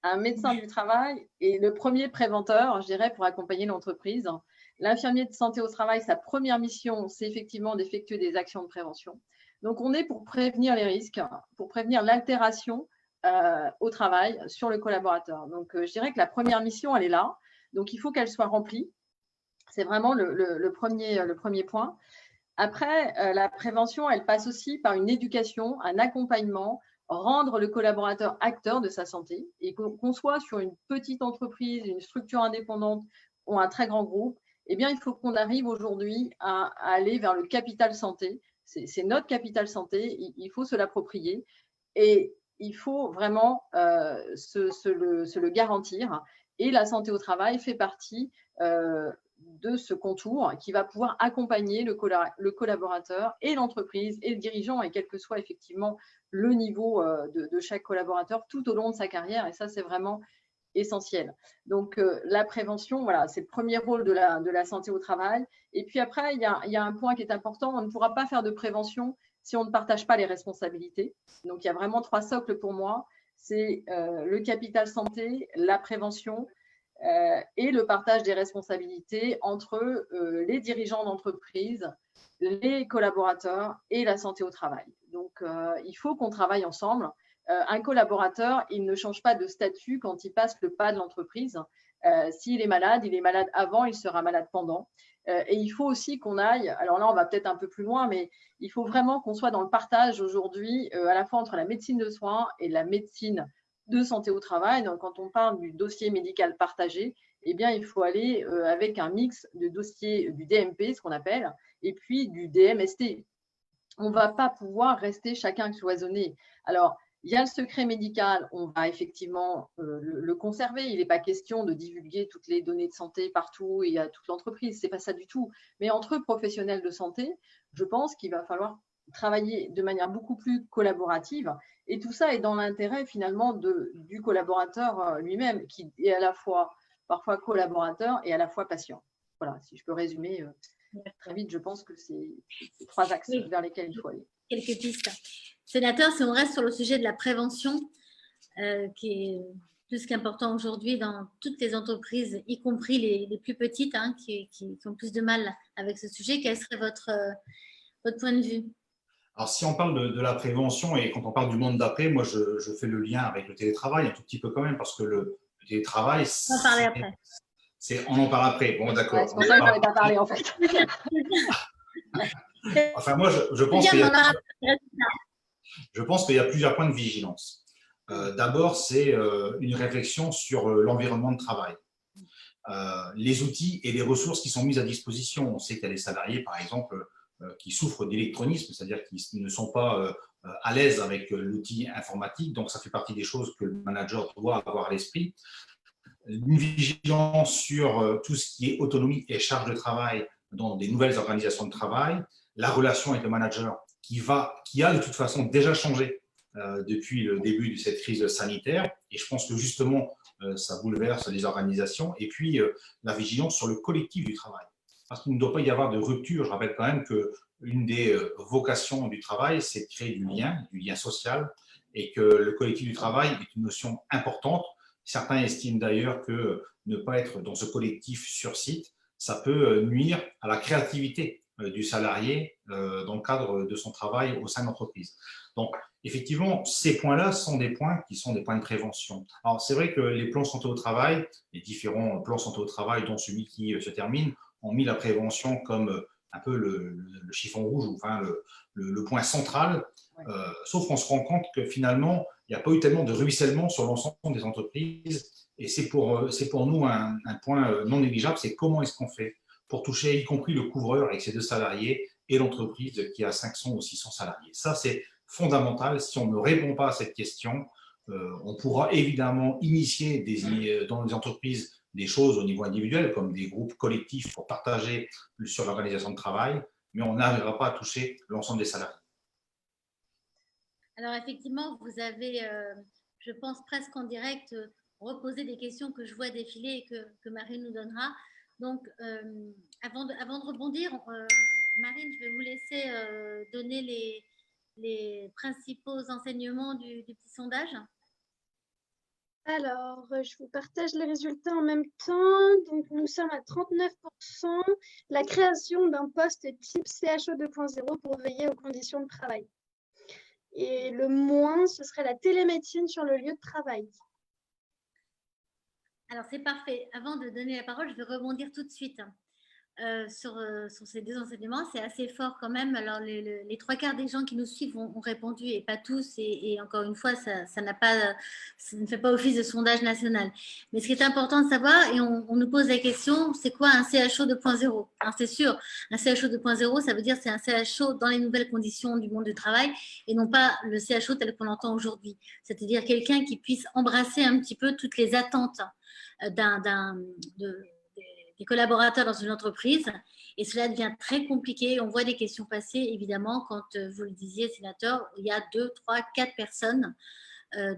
Un médecin du travail est le premier préventeur, je dirais, pour accompagner l'entreprise. L'infirmier de santé au travail, sa première mission, c'est effectivement d'effectuer des actions de prévention. Donc, on est pour prévenir les risques, pour prévenir l'altération au travail sur le collaborateur. Donc, je dirais que la première mission, elle est là. Donc, il faut qu'elle soit remplie. C'est vraiment le premier point. Après, la prévention, elle passe aussi par une éducation, un accompagnement, rendre le collaborateur acteur de sa santé. Et qu'on soit sur une petite entreprise, une structure indépendante ou un très grand groupe, eh bien, il faut qu'on arrive aujourd'hui à aller vers le capital santé. C'est notre capital santé, il faut se l'approprier et il faut vraiment se le garantir. Et la santé au travail fait partie de ce contour qui va pouvoir accompagner le collaborateur et l'entreprise et le dirigeant, et quel que soit effectivement le niveau de chaque collaborateur tout au long de sa carrière. Et ça, c'est vraiment essentiel. Donc, la prévention, voilà, c'est le premier rôle de la santé au travail. Et puis après, il y a un point qui est important. On ne pourra pas faire de prévention si on ne partage pas les responsabilités. Donc, il y a vraiment 3 socles pour moi. C'est le capital santé, la prévention et le partage des responsabilités entre les dirigeants d'entreprise, les collaborateurs et la santé au travail. Donc, il faut qu'on travaille ensemble. Un collaborateur, il ne change pas de statut quand il passe le pas de l'entreprise. S'il est malade, il est malade avant, il sera malade pendant. Et il faut aussi qu'on aille, alors là on va peut-être un peu plus loin, mais il faut vraiment qu'on soit dans le partage aujourd'hui, à la fois entre la médecine de soins et la médecine de santé au travail. Donc quand on parle du dossier médical partagé, eh bien il faut aller avec un mix de dossiers du DMP, ce qu'on appelle, et puis du DMST. On ne va pas pouvoir rester chacun cloisonné. Alors, il y a le secret médical, on va effectivement le conserver. Il n'est pas question de divulguer toutes les données de santé partout et à toute l'entreprise. Ce n'est pas ça du tout. Mais entre professionnels de santé, je pense qu'il va falloir travailler de manière beaucoup plus collaborative. Et tout ça est dans l'intérêt finalement du collaborateur lui-même, qui est à la fois parfois collaborateur et à la fois patient. Voilà, si je peux résumer très vite, je pense que c'est 3 axes vers lesquels il faut aller. Quelques pistes. Sénateur, si on reste sur le sujet de la prévention, qui est plus qu'important aujourd'hui dans toutes les entreprises, y compris les plus petites, hein, qui ont plus de mal avec ce sujet, quel serait votre point de vue? Alors, si on parle de la prévention et quand on parle du monde d'après, moi, je fais le lien avec le télétravail un tout petit peu quand même, parce que le télétravail, on va en parler après. On en parle après. Bon, d'accord. Ouais, c'est pour ça que je n'en ai pas parlé, en fait. Enfin, moi, je pense qu'il y a plusieurs points de vigilance. D'abord, c'est une réflexion sur l'environnement de travail. Les outils et les ressources qui sont mises à disposition. On sait qu'il y a des salariés, par exemple, qui souffrent d'électronisme, c'est-à-dire qu'ils ne sont pas à l'aise avec l'outil informatique. Donc, ça fait partie des choses que le manager doit avoir à l'esprit. Une vigilance sur tout ce qui est autonomie et charge de travail dans des nouvelles organisations de travail, la relation avec le manager qui a de toute façon déjà changé depuis le début de cette crise sanitaire, et je pense que justement ça bouleverse les organisations, et puis la vigilance sur le collectif du travail, parce qu'il ne doit pas y avoir de rupture. Je rappelle quand même qu'une des vocations du travail, c'est de créer du lien social, et que le collectif du travail est une notion importante. Certains estiment d'ailleurs que ne pas être dans ce collectif sur site, ça peut nuire à la créativité du salarié dans le cadre de son travail au sein de l'entreprise. Donc, effectivement, ces points-là sont des points qui sont des points de prévention. Alors, c'est vrai que les plans santé au travail, les différents plans santé au travail, dont celui qui se termine, ont mis la prévention comme un peu le chiffon rouge, ou enfin le point central, sauf qu'on se rend compte que finalement, il n'y a pas eu tellement de ruissellement sur l'ensemble des entreprises, et c'est pour nous un point non négligeable, c'est comment est-ce qu'on fait pour toucher y compris le couvreur avec ses 2 salariés et l'entreprise qui a 500 ou 600 salariés. Ça, c'est fondamental. Si on ne répond pas à cette question, on pourra évidemment initier dans les entreprises des choses au niveau individuel, comme des groupes collectifs pour partager sur l'organisation de travail, mais on n'arrivera pas à toucher l'ensemble des salariés. Alors, effectivement, vous avez, je pense, presque en direct, reposé des questions que je vois défiler et que Marine nous donnera. Donc, avant de rebondir, Marine, je vais vous laisser donner les principaux enseignements du petit sondage. Alors, je vous partage les résultats en même temps. Donc, nous sommes à 39%. La création d'un poste type CHO 2.0 pour veiller aux conditions de travail. Et le moins, ce serait la télémédecine sur le lieu de travail. Alors, c'est parfait. Avant de donner la parole, je vais rebondir tout de suite. sur ces deux enseignements, c'est assez fort quand même. Alors, les trois quarts des gens qui nous suivent ont répondu, et pas tous. Et encore une fois, ça ne fait pas office de sondage national. Mais ce qui est important de savoir, et on nous pose la question, c'est quoi un CHO 2.0? Alors, c'est sûr, un CHO 2.0, ça veut dire c'est un CHO dans les nouvelles conditions du monde du travail et non pas le CHO tel qu'on l'entend aujourd'hui. C'est-à-dire quelqu'un qui puisse embrasser un petit peu toutes les attentes des collaborateurs dans une entreprise, et cela devient très compliqué. On voit des questions passer, évidemment, quand vous le disiez, sénateur, il y a 2, 3, 4 personnes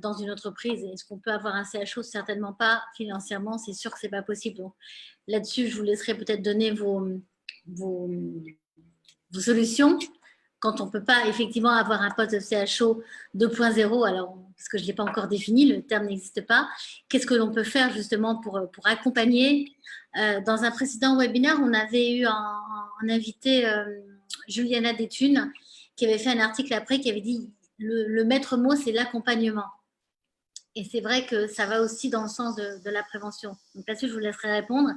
dans une entreprise. Est-ce qu'on peut avoir un CHO? Certainement pas. Financièrement, c'est sûr que ce n'est pas possible. Donc, là-dessus, je vous laisserai peut-être donner vos solutions. Quand on ne peut pas effectivement avoir un poste de CHO 2.0, alors parce que je ne l'ai pas encore défini, le terme n'existe pas, qu'est-ce que l'on peut faire justement pour accompagner? Dans un précédent webinaire, on avait eu un invité, Juliana Déthune, qui avait fait un article après qui avait dit le maître mot, c'est l'accompagnement. Et c'est vrai que ça va aussi dans le sens de la prévention. Donc là-dessus, je vous laisserai répondre.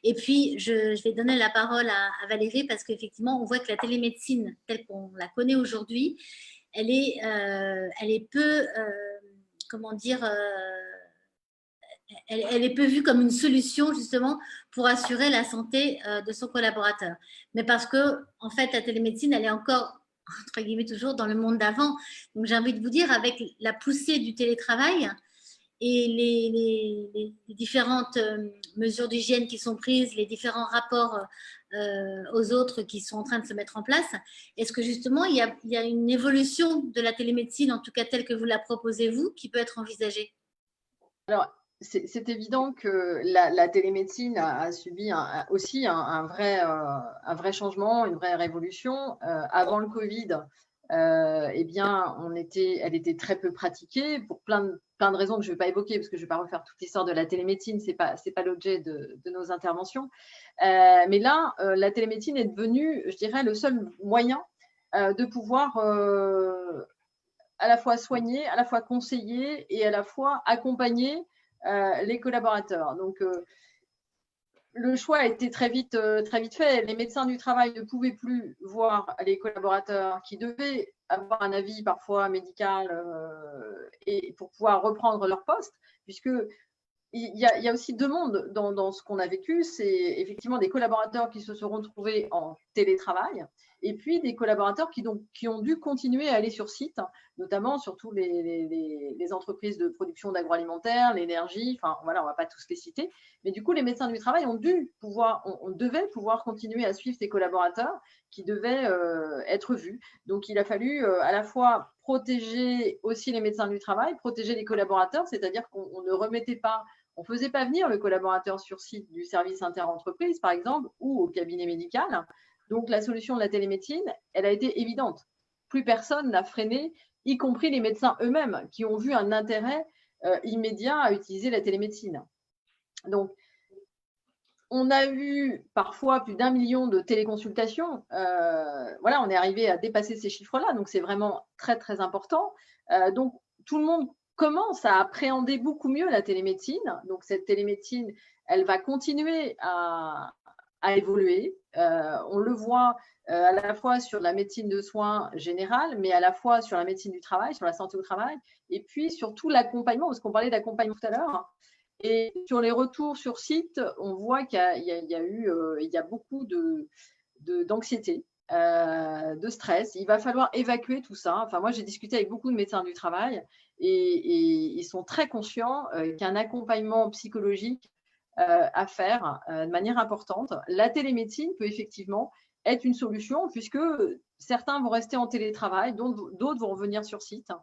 Et puis, je vais donner la parole à Valérie parce qu'effectivement, on voit que la télémédecine, telle qu'on la connaît aujourd'hui, elle est peu, comment dire, elle est peu vue comme une solution justement pour assurer la santé de son collaborateur. Mais parce que, en fait, la télémédecine, elle est encore, entre guillemets, toujours dans le monde d'avant. Donc, j'ai envie de vous dire, avec la poussée du télétravail, et les différentes mesures d'hygiène qui sont prises, les différents rapports aux autres qui sont en train de se mettre en place, est-ce que justement il y a une évolution de la télémédecine, en tout cas telle que vous la proposez vous, qui peut être envisagée? Alors, c'est évident que la télémédecine a subi aussi un vrai changement, une vraie révolution. Avant le Covid, eh bien, elle était très peu pratiquée pour plein de raisons que je ne vais pas évoquer parce que je ne vais pas refaire toute l'histoire de la télémédecine, ce n'est pas l'objet de nos interventions. Mais là, la télémédecine est devenue, je dirais, le seul moyen de pouvoir à la fois soigner, à la fois conseiller et à la fois accompagner les collaborateurs. Donc, le choix a été très vite fait. Les médecins du travail ne pouvaient plus voir les collaborateurs qui devaient avoir un avis parfois médical et pour pouvoir reprendre leur poste, puisque il y a aussi deux mondes dans ce qu'on a vécu. C'est effectivement des collaborateurs qui se sont retrouvés en télétravail et puis des collaborateurs qui ont dû continuer à aller sur site, notamment surtout les entreprises de production d'agroalimentaire, l'énergie, enfin voilà, on ne va pas tous les citer. Mais du coup, les médecins du travail on devait pouvoir continuer à suivre ces collaborateurs qui devaient être vus. Donc, il a fallu à la fois protéger aussi les médecins du travail, protéger les collaborateurs, c'est-à-dire qu'on ne remettait pas, on ne faisait pas venir le collaborateur sur site du service interentreprise, par exemple, ou au cabinet médical. Donc, la solution de la télémédecine, elle a été évidente. Plus personne n'a freiné, y compris les médecins eux-mêmes, qui ont vu un intérêt immédiat à utiliser la télémédecine. Donc, on a eu parfois plus d'1 million de téléconsultations. Voilà, on est arrivé à dépasser ces chiffres-là, donc c'est vraiment très, très important. Donc, tout le monde commence à appréhender beaucoup mieux la télémédecine. Donc, cette télémédecine, elle va continuer à évoluer. On le voit à la fois sur la médecine de soins générale, mais à la fois sur la médecine du travail, sur la santé au travail, et puis surtout l'accompagnement, parce qu'on parlait d'accompagnement tout à l'heure. Et sur les retours sur site, on voit qu'il y a beaucoup d'anxiété, de stress. Il va falloir évacuer tout ça. Enfin, moi, j'ai discuté avec beaucoup de médecins du travail et ils sont très conscients qu'il y a un accompagnement psychologique à faire de manière importante. La télémédecine peut effectivement être une solution puisque certains vont rester en télétravail, d'autres vont revenir sur site.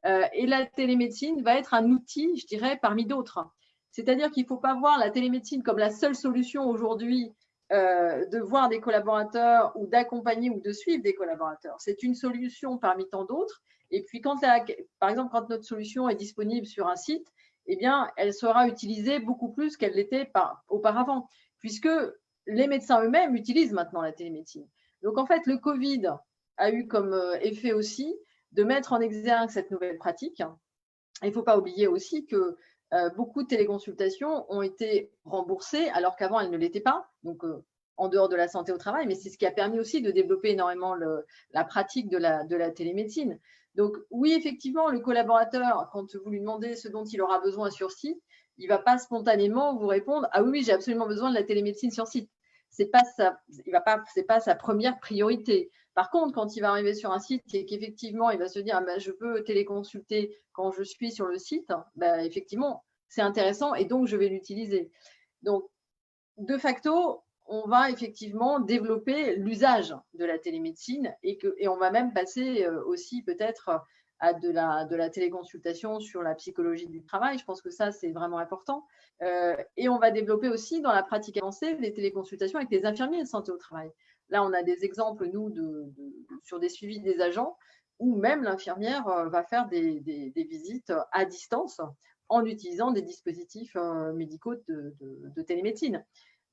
Et la télémédecine va être un outil, je dirais, parmi d'autres. C'est-à-dire qu'il ne faut pas voir la télémédecine comme la seule solution aujourd'hui de voir des collaborateurs ou d'accompagner ou de suivre des collaborateurs. C'est une solution parmi tant d'autres. Et puis, par exemple, quand notre solution est disponible sur un site, eh bien, elle sera utilisée beaucoup plus qu'elle l'était auparavant, puisque les médecins eux-mêmes utilisent maintenant la télémédecine. Donc, en fait, le Covid a eu comme effet aussi de mettre en exergue cette nouvelle pratique. Il ne faut pas oublier aussi que beaucoup de téléconsultations ont été remboursées alors qu'avant elles ne l'étaient pas. Donc en dehors de la santé au travail, mais c'est ce qui a permis aussi de développer énormément la pratique de la télémédecine. Donc oui, effectivement, le collaborateur, quand vous lui demandez ce dont il aura besoin sur site, il ne va pas spontanément vous répondre « Ah oui, j'ai absolument besoin de la télémédecine sur site ». Ce n'est pas sa première priorité. Par contre, quand il va arriver sur un site et qu'effectivement, il va se dire « Je peux téléconsulter quand je suis sur le site », effectivement, c'est intéressant et donc je vais l'utiliser. Donc, de facto, on va effectivement développer l'usage de la télémédecine et on va même passer aussi peut-être à de la téléconsultation sur la psychologie du travail. Je pense que ça, c'est vraiment important. Et on va développer aussi dans la pratique avancée les téléconsultations avec les infirmiers de santé au travail. Là, on a des exemples, nous, sur des suivis des agents où même l'infirmière va faire des visites à distance en utilisant des dispositifs médicaux de télémédecine.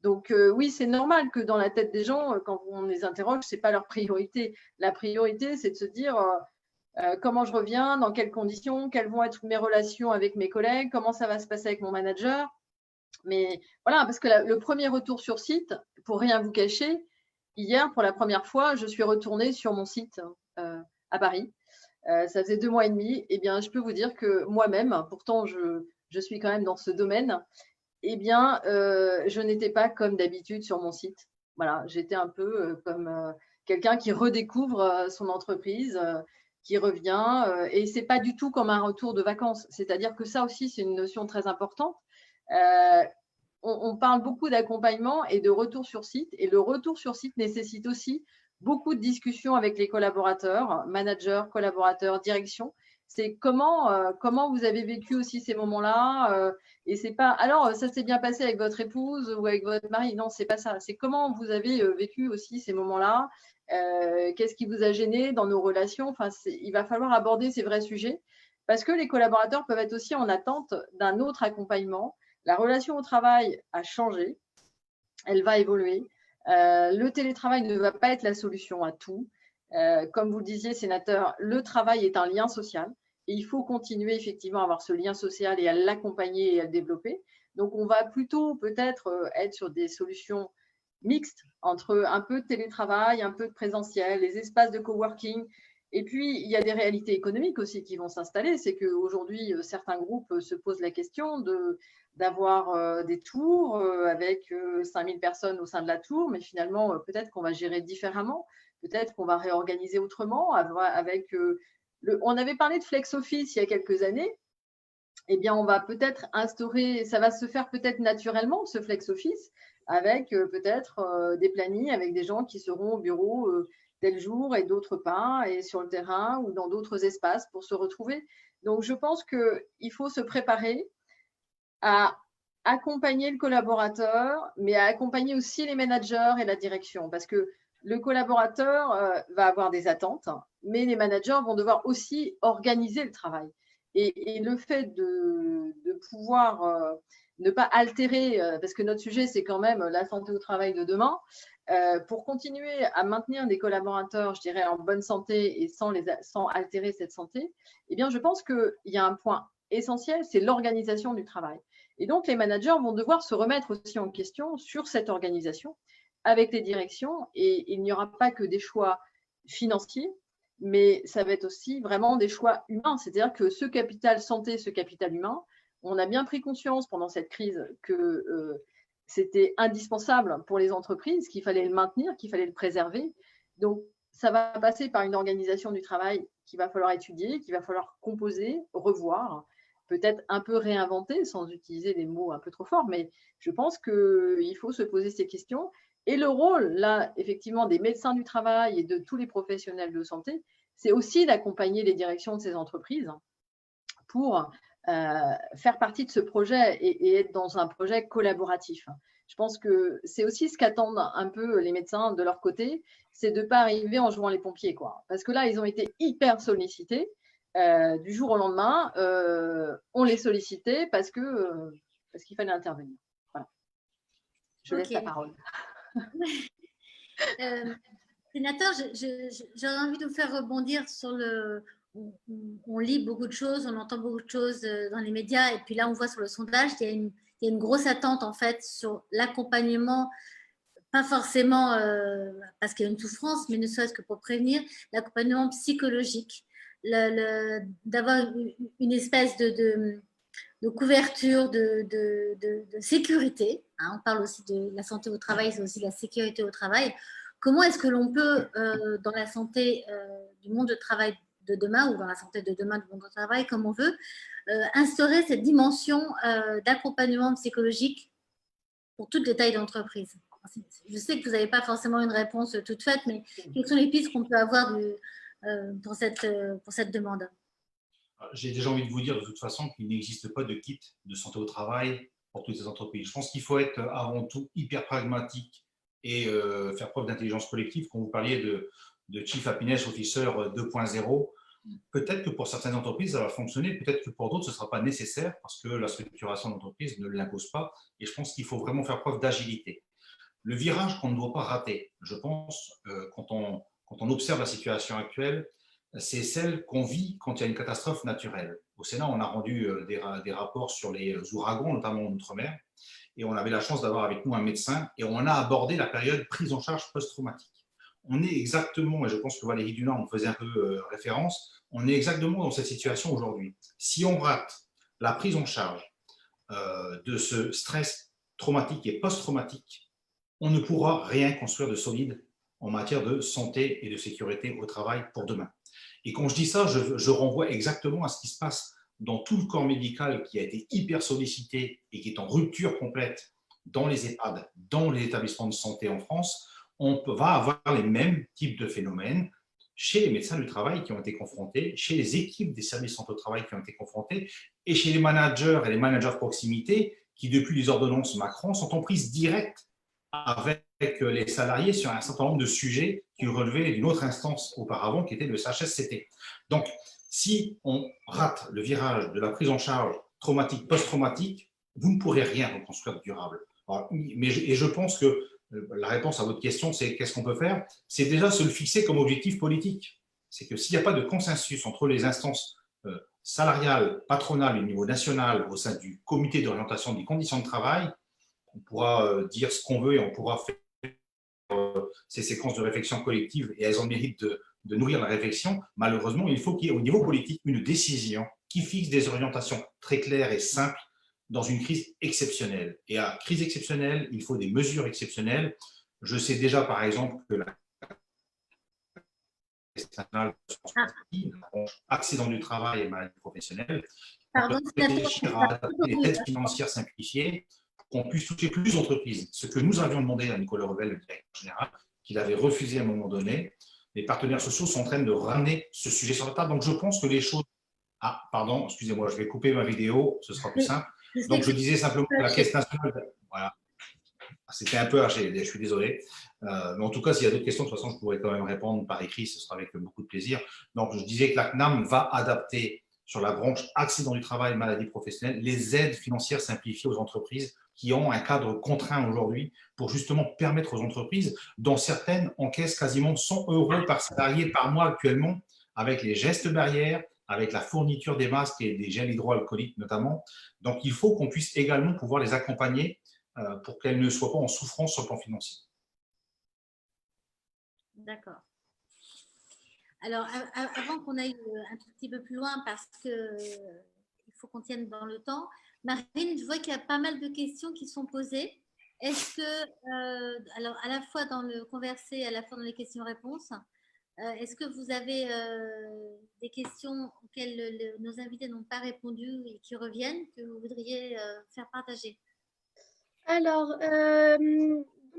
Donc oui, c'est normal que dans la tête des gens, quand on les interroge, ce n'est pas leur priorité. La priorité, c'est de se dire comment je reviens, dans quelles conditions, quelles vont être mes relations avec mes collègues, comment ça va se passer avec mon manager. Mais voilà, parce que le premier retour sur site, pour rien vous cacher, hier, pour la première fois, je suis retournée sur mon site à Paris. Ça faisait 2 mois et demi. Eh bien, je peux vous dire que moi-même, pourtant, je suis quand même dans ce domaine, eh bien, je n'étais pas comme d'habitude sur mon site. Voilà, j'étais un peu comme quelqu'un qui redécouvre son entreprise, qui revient. Et ce n'est pas du tout comme un retour de vacances. C'est-à-dire que ça aussi, c'est une notion très importante. On parle beaucoup d'accompagnement et de retour sur site. Et le retour sur site nécessite aussi beaucoup de discussions avec les collaborateurs, managers, collaborateurs, direction. C'est comment vous avez vécu aussi ces moments-là. Et c'est pas, alors, ça s'est bien passé avec votre épouse ou avec votre mari. Non, c'est pas ça. C'est comment vous avez vécu aussi ces moments-là. Qu'est-ce qui vous a gêné dans nos relations. Enfin, il va falloir aborder ces vrais sujets parce que les collaborateurs peuvent être aussi en attente d'un autre accompagnement. La relation au travail a changé. Elle va évoluer. Le télétravail ne va pas être la solution à tout. Comme vous le disiez, sénateur, le travail est un lien social et il faut continuer effectivement à avoir ce lien social et à l'accompagner et à le développer. Donc, on va plutôt peut-être être sur des solutions mixtes entre un peu de télétravail, un peu de présentiel, les espaces de coworking. Et puis, il y a des réalités économiques aussi qui vont s'installer. C'est qu'aujourd'hui, certains groupes se posent la question d'avoir des tours avec 5000 personnes au sein de la tour, mais finalement, peut-être qu'on va gérer différemment, peut-être qu'on va réorganiser autrement. On avait parlé de flex office il y a quelques années. Eh bien, on va peut-être instaurer, ça va se faire peut-être naturellement, ce flex office, avec peut-être des plannings, avec des gens qui seront au bureau tel jour et d'autres pas, et sur le terrain ou dans d'autres espaces pour se retrouver. Donc, je pense qu'il faut se préparer à accompagner le collaborateur, mais à accompagner aussi les managers et la direction, parce que le collaborateur va avoir des attentes, mais les managers vont devoir aussi organiser le travail. Et le fait de pouvoir ne pas altérer, parce que notre sujet, c'est quand même la santé au travail de demain, pour continuer à maintenir des collaborateurs, je dirais, en bonne santé et sans altérer cette santé, eh bien, je pense qu'il y a un point essentiel, c'est l'organisation du travail. Et donc, les managers vont devoir se remettre aussi en question sur cette organisation avec les directions. Et il n'y aura pas que des choix financiers, mais ça va être aussi vraiment des choix humains. C'est-à-dire que ce capital santé, ce capital humain, on a bien pris conscience pendant cette crise que c'était indispensable pour les entreprises, qu'il fallait le maintenir, qu'il fallait le préserver. Donc, ça va passer par une organisation du travail qu'il va falloir étudier, qu'il va falloir composer, revoir, peut-être un peu réinventer, sans utiliser des mots un peu trop forts, mais je pense qu'il faut se poser ces questions. Et le rôle, là, effectivement, des médecins du travail et de tous les professionnels de santé, c'est aussi d'accompagner les directions de ces entreprises pour faire partie de ce projet et être dans un projet collaboratif. Je pense que c'est aussi ce qu'attendent un peu les médecins de leur côté, c'est de ne pas arriver en jouant les pompiers, quoi. Parce que là, ils ont été hyper sollicités. Du jour au lendemain, on les sollicitait parce qu'il fallait intervenir. Voilà. Je laisse la parole. Sénateur, j'aurais envie de vous faire rebondir sur le… On lit beaucoup de choses, on entend beaucoup de choses dans les médias, et puis là, on voit sur le sondage qu'il y a une grosse attente en fait sur l'accompagnement pas forcément parce qu'il y a une souffrance, mais ne serait-ce que pour prévenir, l'accompagnement psychologique, d'avoir une espèce de couverture, de sécurité. Hein. On parle aussi de la santé au travail, c'est aussi la sécurité au travail. Comment est-ce que l'on peut, dans la santé du monde de travail de demain ou dans la santé de demain du monde du travail, comme on veut, instaurer cette dimension d'accompagnement psychologique pour toutes les tailles d'entreprise? Je sais que vous n'avez pas forcément une réponse toute faite, mais quelles sont les pistes qu'on peut avoir pour cette demande? J'ai déjà envie de vous dire de toute façon qu'il n'existe pas de kit de santé au travail pour toutes les entreprises. Je pense qu'il faut être avant tout hyper pragmatique et faire preuve d'intelligence collective. Quand vous parliez de Chief Happiness Officer 2.0, peut-être que pour certaines entreprises, ça va fonctionner, peut-être que pour d'autres, ce ne sera pas nécessaire parce que la structuration d'entreprise ne l'impose pas. Et je pense qu'il faut vraiment faire preuve d'agilité. Le virage qu'on ne doit pas rater, je pense, quand on observe la situation actuelle, c'est celle qu'on vit quand il y a une catastrophe naturelle. Au Sénat, on a rendu des rapports sur les ouragans, notamment en Outre-mer, et on avait la chance d'avoir avec nous un médecin, et on a abordé la période prise en charge post-traumatique. On est exactement, et je pense que Valérie Dunant en faisait un peu référence, on est exactement dans cette situation aujourd'hui. Si on rate la prise en charge de ce stress traumatique et post-traumatique, on ne pourra rien construire de solide en matière de santé et de sécurité au travail pour demain. Et quand je dis ça, je renvoie exactement à ce qui se passe dans tout le corps médical qui a été hyper sollicité et qui est en rupture complète dans les EHPAD, dans les établissements de santé en France. On va avoir les mêmes types de phénomènes chez les médecins du travail qui ont été confrontés, chez les équipes des services de santé au travail qui ont été confrontés, et chez les managers et les managers de proximité qui, depuis les ordonnances Macron, sont en prise directe avec les salariés sur un certain nombre de sujets qui relevaient d'une autre instance auparavant, qui était le CHSCT. Donc, si on rate le virage de la prise en charge traumatique, post-traumatique, vous ne pourrez rien reconstruire de durable. Et je pense que la réponse à votre question, c'est qu'est-ce qu'on peut faire? C'est déjà se le fixer comme objectif politique. C'est que s'il n'y a pas de consensus entre les instances salariales, patronales au niveau national, au sein du comité d'orientation des conditions de travail, on pourra dire ce qu'on veut et on pourra faire ces séquences de réflexion collective et elles ont le mérite de nourrir la réflexion. Malheureusement, il faut qu'il y ait au niveau politique une décision qui fixe des orientations très claires et simples dans une crise exceptionnelle. Et à crise exceptionnelle, il faut des mesures exceptionnelles. Je sais déjà, par exemple, que la accident du travail et maladie professionnelle, on peut réfléchir à adapter les aides financières simplifiées qu'on puisse toucher plus d'entreprises. Ce que nous avions demandé à Nicolas Revel, le directeur général, qu'il avait refusé à un moment donné. Les partenaires sociaux sont en train de ramener ce sujet sur la table. Donc, je pense que les choses… Ah, pardon, excusez-moi, je vais couper ma vidéo, ce sera plus simple. Donc, je disais simplement que la Caisse nationale… Voilà. C'était un peu haché, je suis désolé. Mais en tout cas, s'il y a d'autres questions, de toute façon, je pourrais quand même répondre par écrit, ce sera avec beaucoup de plaisir. Donc, je disais que la CNAM va adapter sur la branche accident du travail, maladie professionnelle, les aides financières simplifiées aux entreprises qui ont un cadre contraint aujourd'hui pour justement permettre aux entreprises, dont certaines encaissent quasiment 100 € par salarié par mois actuellement, avec les gestes barrières, avec la fourniture des masques et des gels hydroalcooliques notamment. Donc, il faut qu'on puisse également pouvoir les accompagner pour qu'elles ne soient pas en souffrance sur le plan financier. D'accord. Alors, avant qu'on aille un tout petit peu plus loin, parce qu'il faut qu'on tienne dans le temps, Marine, je vois qu'il y a pas mal de questions qui sont posées. Est-ce que, alors à la fois dans le conversé, à la fois dans les questions-réponses, est-ce que vous avez des questions auxquelles nos invités n'ont pas répondu et qui reviennent, que vous voudriez faire partager? Alors,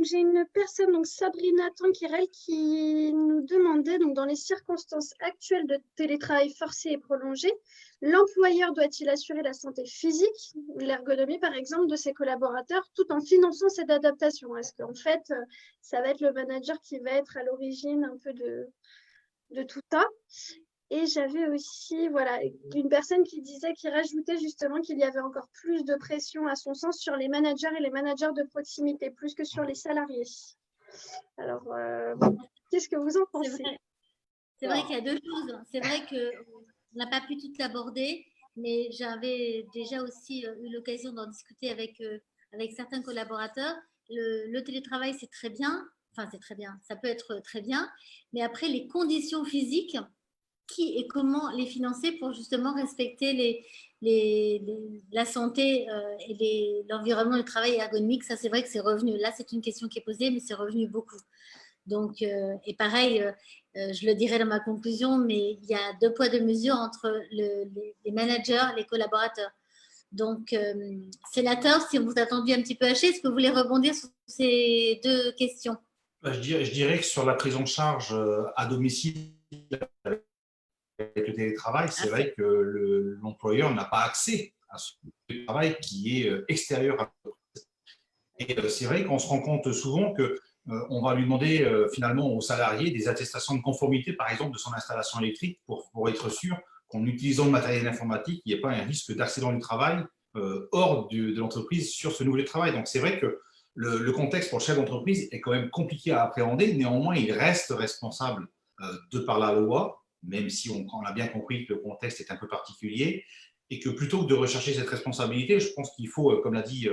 j'ai une personne, donc Sabrina Tankirel, qui nous demandait, donc dans les circonstances actuelles de télétravail forcé et prolongé, l'employeur doit-il assurer la santé physique, l'ergonomie par exemple, de ses collaborateurs tout en finançant cette adaptation? Est-ce qu'en fait, ça va être le manager qui va être à l'origine un peu de tout ça? Et j'avais aussi une personne qui disait, qui rajoutait justement qu'il y avait encore plus de pression, à son sens, sur les managers et les managers de proximité, plus que sur les salariés. Alors, qu'est-ce que vous en pensez? C'est vrai qu'il y a deux choses. C'est vrai qu'on n'a pas pu tout l'aborder, mais j'avais déjà aussi eu l'occasion d'en discuter avec certains collaborateurs. le télétravail, c'est très bien. Enfin, c'est très bien. Ça peut être très bien. Mais après, les conditions physiques, qui et comment les financer pour justement respecter la santé et l'environnement de travail ergonomique. Ça, c'est vrai que c'est revenu. Là, c'est une question qui est posée, mais c'est revenu beaucoup. Donc, et pareil, je le dirai dans ma conclusion, mais il y a 2 poids 2 mesures entre les managers, les collaborateurs. Donc, sénateur, si on vous a attendu un petit peu haché, est-ce que vous voulez rebondir sur ces 2 questions? Je dirais que sur la prise en charge à domicile avec le télétravail, c'est vrai que l'employeur n'a pas accès à ce travail qui est extérieur à l'entreprise. Et c'est vrai qu'on se rend compte souvent que on va lui demander finalement aux salariés des attestations de conformité, par exemple, de son installation électrique pour être sûr qu'en utilisant le matériel informatique, il n'y ait pas un risque d'accident du travail hors de l'entreprise sur ce nouveau travail. Donc c'est vrai que le contexte pour le chef d'entreprise est quand même compliqué à appréhender. Néanmoins, il reste responsable de par la loi, même si on a bien compris que le contexte est un peu particulier, et que plutôt que de rechercher cette responsabilité, je pense qu'il faut, comme l'a dit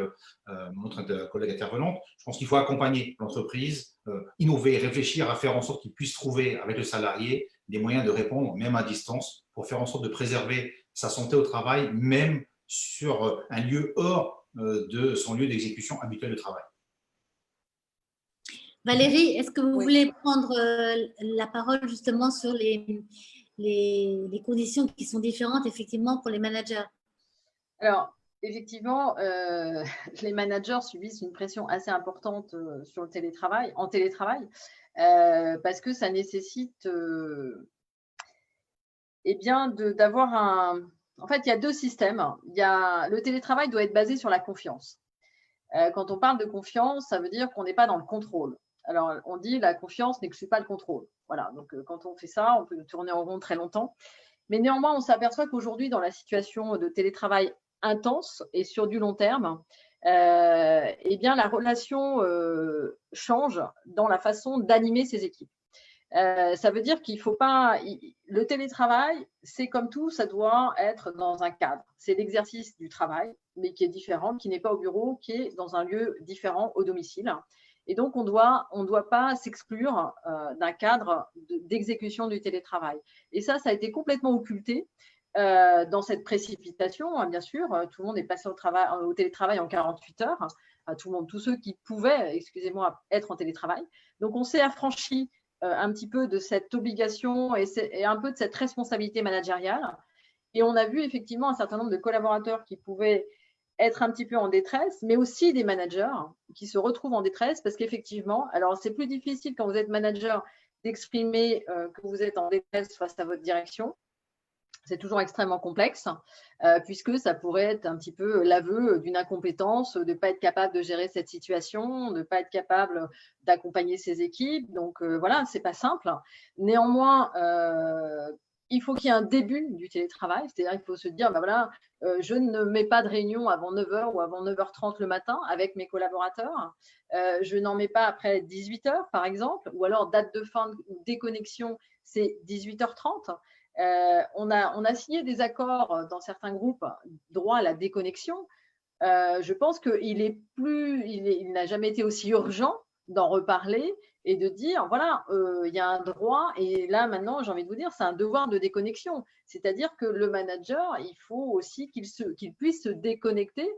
notre collègue intervenante, je pense qu'il faut accompagner l'entreprise, innover, réfléchir à faire en sorte qu'il puisse trouver avec le salarié des moyens de répondre, même à distance, pour faire en sorte de préserver sa santé au travail, même sur un lieu hors de son lieu d'exécution habituel de travail. Valérie, est-ce que vous Oui. voulez prendre la parole justement sur les conditions qui sont différentes effectivement pour les managers? Alors, effectivement, les managers subissent une pression assez importante sur le télétravail, en télétravail, parce que ça nécessite eh bien, d'avoir un… En fait, il y a 2 systèmes. Le télétravail doit être basé sur la confiance. Quand on parle de confiance, ça veut dire qu'on n'est pas dans le contrôle. Alors, on dit la confiance n'exclut pas le contrôle. Voilà, donc quand on fait ça, on peut tourner en rond très longtemps. Mais néanmoins, on s'aperçoit qu'aujourd'hui, dans la situation de télétravail intense et sur du long terme, eh bien, la relation change dans la façon d'animer ces équipes. Ça veut dire qu'il ne faut pas… Le télétravail, c'est comme tout, ça doit être dans un cadre. C'est l'exercice du travail, mais qui est différent, qui n'est pas au bureau, qui est dans un lieu différent au domicile. Et donc, on doit pas s'exclure d'un cadre d'exécution du télétravail. Et ça a été complètement occulté dans cette précipitation, hein, bien sûr. Tout le monde est passé au télétravail en 48 heures. Tout le monde, tous ceux qui pouvaient, excusez-moi, être en télétravail. Donc, on s'est affranchi un petit peu de cette obligation et un peu de cette responsabilité managériale. Et on a vu effectivement un certain nombre de collaborateurs qui pouvaient être un petit peu en détresse, mais aussi des managers qui se retrouvent en détresse parce qu'effectivement, alors c'est plus difficile quand vous êtes manager d'exprimer que vous êtes en détresse face à votre direction. C'est toujours extrêmement complexe puisque ça pourrait être un petit peu l'aveu d'une incompétence, de ne pas être capable de gérer cette situation, de ne pas être capable d'accompagner ses équipes. Donc voilà, ce n'est pas simple. Néanmoins, il faut qu'il y ait un début du télétravail, c'est-à-dire qu'il faut se dire, ben voilà, je ne mets pas de réunion avant 9h ou avant 9h30 le matin avec mes collaborateurs. Je n'en mets pas après 18h, par exemple, ou alors date de fin ou déconnexion, c'est 18h30. On a signé des accords dans certains groupes droit à la déconnexion. Je pense qu'il n'a jamais été aussi urgent d'en reparler et de dire, voilà, il y a un droit et là maintenant, j'ai envie de vous dire, c'est un devoir de déconnexion. C'est-à-dire que le manager, il faut aussi qu'il puisse se déconnecter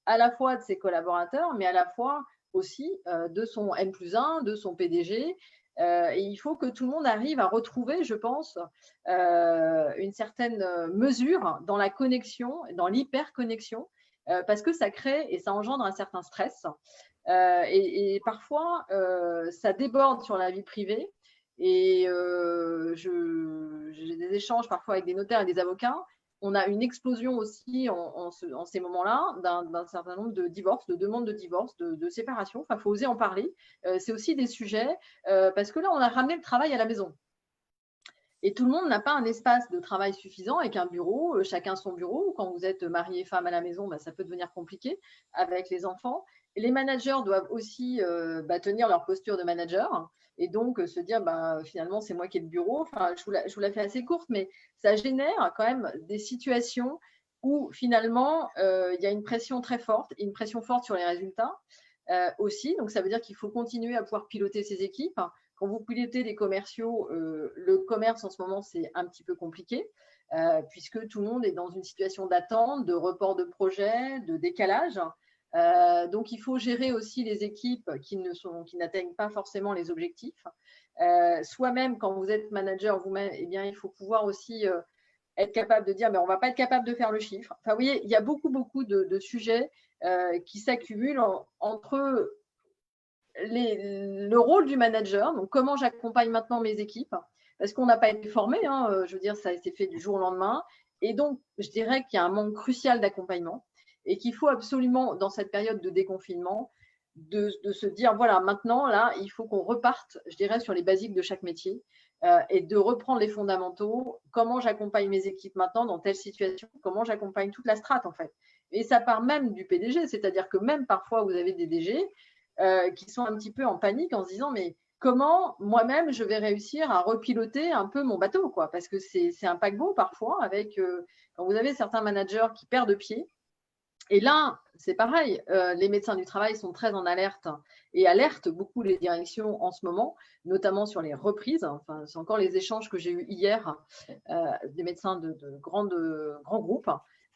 à la fois de ses collaborateurs, mais à la fois aussi de son N+1, de son PDG. Et il faut que tout le monde arrive à retrouver, je pense, une certaine mesure dans la connexion, dans l'hyperconnexion, parce que ça crée et ça engendre un certain stress. Et parfois, ça déborde sur la vie privée. Et j'ai des échanges parfois avec des notaires et des avocats. On a une explosion aussi en ces moments-là d'un certain nombre de divorces, de demandes de divorce, de séparation. Enfin, il faut oser en parler. C'est aussi des sujets parce que là, on a ramené le travail à la maison. Et tout le monde n'a pas un espace de travail suffisant avec un bureau, chacun son bureau. Quand vous êtes marié et femme à la maison, ça peut devenir compliqué avec les enfants. Et les managers doivent aussi tenir leur posture de manager et donc se dire finalement c'est moi qui ai le bureau. Enfin, je vous la fais assez courte, mais ça génère quand même des situations où finalement il y a une pression très forte, une pression forte sur les résultats. aussi. Donc, ça veut dire qu'il faut continuer à pouvoir piloter ses équipes. Quand vous pilotez des commerciaux, le commerce en ce moment, c'est un petit peu compliqué puisque tout le monde est dans une situation d'attente, de report de projet, de décalage. Donc, il faut gérer aussi les équipes qui n'atteignent pas forcément les objectifs. Soi-même, quand vous êtes manager vous-même, eh bien, il faut pouvoir aussi être capable de dire mais on ne va pas être capable de faire le chiffre. Enfin, vous voyez, il y a beaucoup de sujets qui s'accumulent entre le rôle du manager, donc comment j'accompagne maintenant mes équipes, parce qu'on n'a pas été formé, je veux dire, ça a été fait du jour au lendemain. Et donc, je dirais qu'il y a un manque crucial d'accompagnement et qu'il faut absolument, dans cette période de déconfinement, de se dire, voilà, maintenant, là, il faut qu'on reparte, je dirais, sur les basiques de chaque métier et de reprendre les fondamentaux. Comment j'accompagne mes équipes maintenant dans telle situation? Comment j'accompagne toute la strate, en fait? Et ça part même du PDG, c'est-à-dire que même parfois, vous avez des DG qui sont un petit peu en panique en se disant, mais comment moi-même je vais réussir à repiloter un peu mon bateau, quoi, parce que c'est un paquebot parfois avec quand vous avez certains managers qui perdent pied. Et là, c'est pareil, les médecins du travail sont très en alerte et alertent beaucoup les directions en ce moment, notamment sur les reprises. Enfin, c'est encore les échanges que j'ai eus hier des médecins de grands groupes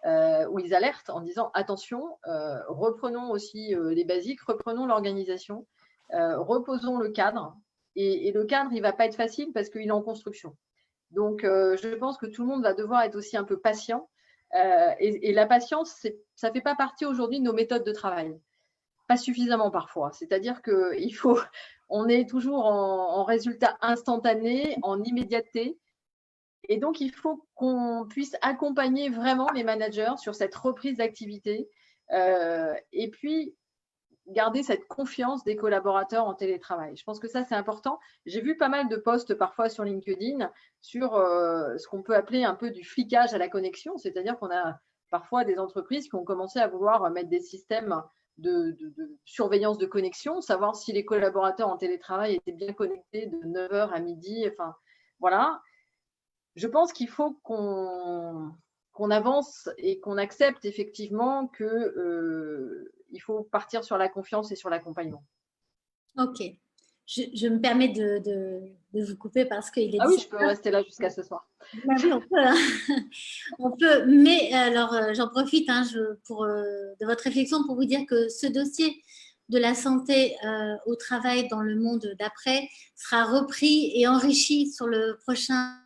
où ils alertent en disant attention, reprenons aussi les basiques, reprenons l'organisation, reposons le cadre. Et le cadre, il ne va pas être facile parce qu'il est en construction. Donc, je pense que tout le monde va devoir être aussi un peu patient. Et la patience, ça ne fait pas partie aujourd'hui de nos méthodes de travail. Pas suffisamment parfois. C'est-à-dire qu'on est toujours en résultat instantané, en immédiateté. Et donc, il faut qu'on puisse accompagner vraiment les managers sur cette reprise d'activité et puis garder cette confiance des collaborateurs en télétravail. Je pense que ça, c'est important. J'ai vu pas mal de posts parfois sur LinkedIn sur ce qu'on peut appeler un peu du flicage à la connexion, c'est-à-dire qu'on a parfois des entreprises qui ont commencé à vouloir mettre des systèmes de surveillance de connexion, savoir si les collaborateurs en télétravail étaient bien connectés de 9h à midi. Enfin, voilà. Je pense qu'il faut qu'on avance et qu'on accepte effectivement qu'il faut partir sur la confiance et sur l'accompagnement. Ok. Je me permets de vous couper parce qu'il est... Ah oui, je peux rester là jusqu'à ce soir. Bah oui, on peut. Hein. On peut. Mais alors, j'en profite de votre réflexion pour vous dire que ce dossier de la santé au travail dans le monde d'après sera repris et enrichi sur le prochain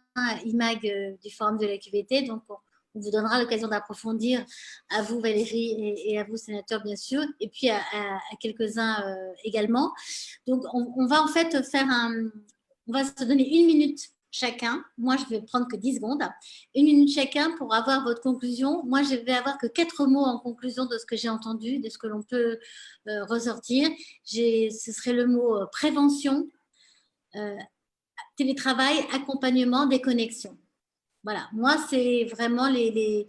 IMAG du Forum de la QVT. Donc, on vous donnera l'occasion d'approfondir à vous, Valérie, et à vous, sénateur, bien sûr, et puis à quelques-uns également. Donc, on va en fait on va se donner 1 minute chacun. Moi, je vais prendre que 10 secondes. 1 minute chacun pour avoir votre conclusion. Moi, je vais avoir que 4 mots en conclusion de ce que j'ai entendu, de ce que l'on peut ressortir. Ce serait le mot prévention, télétravail, accompagnement, déconnexion. Voilà, moi, c'est vraiment les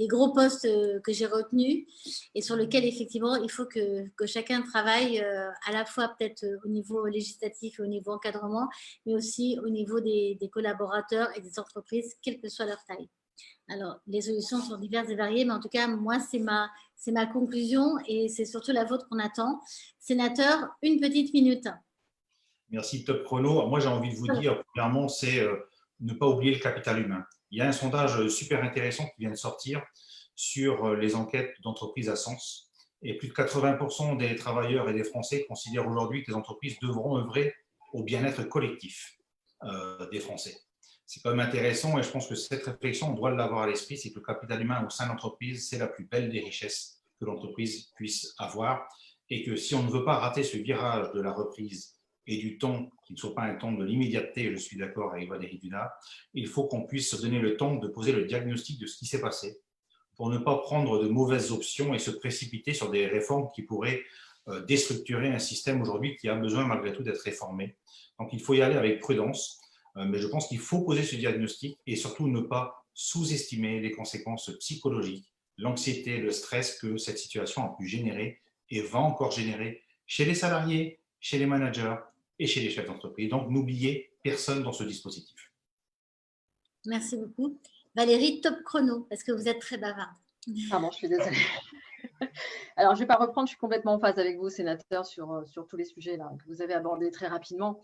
gros postes que j'ai retenus et sur lesquels, effectivement, il faut que chacun travaille à la fois peut-être au niveau législatif et au niveau encadrement, mais aussi au niveau des collaborateurs et des entreprises, quelle que soit leur taille. Alors, les solutions sont diverses et variées, mais en tout cas, moi, c'est ma conclusion et c'est surtout la vôtre qu'on attend. Sénateur, 1 petite minute. Merci, top chrono. Moi, j'ai envie de vous dire, premièrement, c'est ne pas oublier le capital humain. Il y a un sondage super intéressant qui vient de sortir sur les enquêtes d'entreprises à sens. Et plus de 80% des travailleurs et des Français considèrent aujourd'hui que les entreprises devront œuvrer au bien-être collectif des Français. C'est quand même intéressant et je pense que cette réflexion, on doit l'avoir à l'esprit, c'est que le capital humain au sein de l'entreprise, c'est la plus belle des richesses que l'entreprise puisse avoir et que si on ne veut pas rater ce virage de la reprise et du temps, qui ne soit pas un temps de l'immédiateté, je suis d'accord avec Valérie Dunat, il faut qu'on puisse se donner le temps de poser le diagnostic de ce qui s'est passé pour ne pas prendre de mauvaises options et se précipiter sur des réformes qui pourraient déstructurer un système aujourd'hui qui a besoin malgré tout d'être réformé. Donc il faut y aller avec prudence, mais je pense qu'il faut poser ce diagnostic et surtout ne pas sous-estimer les conséquences psychologiques, l'anxiété, le stress que cette situation a pu générer et va encore générer chez les salariés, chez les managers et chez les chefs d'entreprise. Donc, n'oubliez personne dans ce dispositif. Merci beaucoup. Valérie, top chrono, parce que vous êtes très bavarde. Pardon, je suis désolée. Alors, je ne vais pas reprendre, je suis complètement en phase avec vous, sénateur, sur tous les sujets là, que vous avez abordés très rapidement.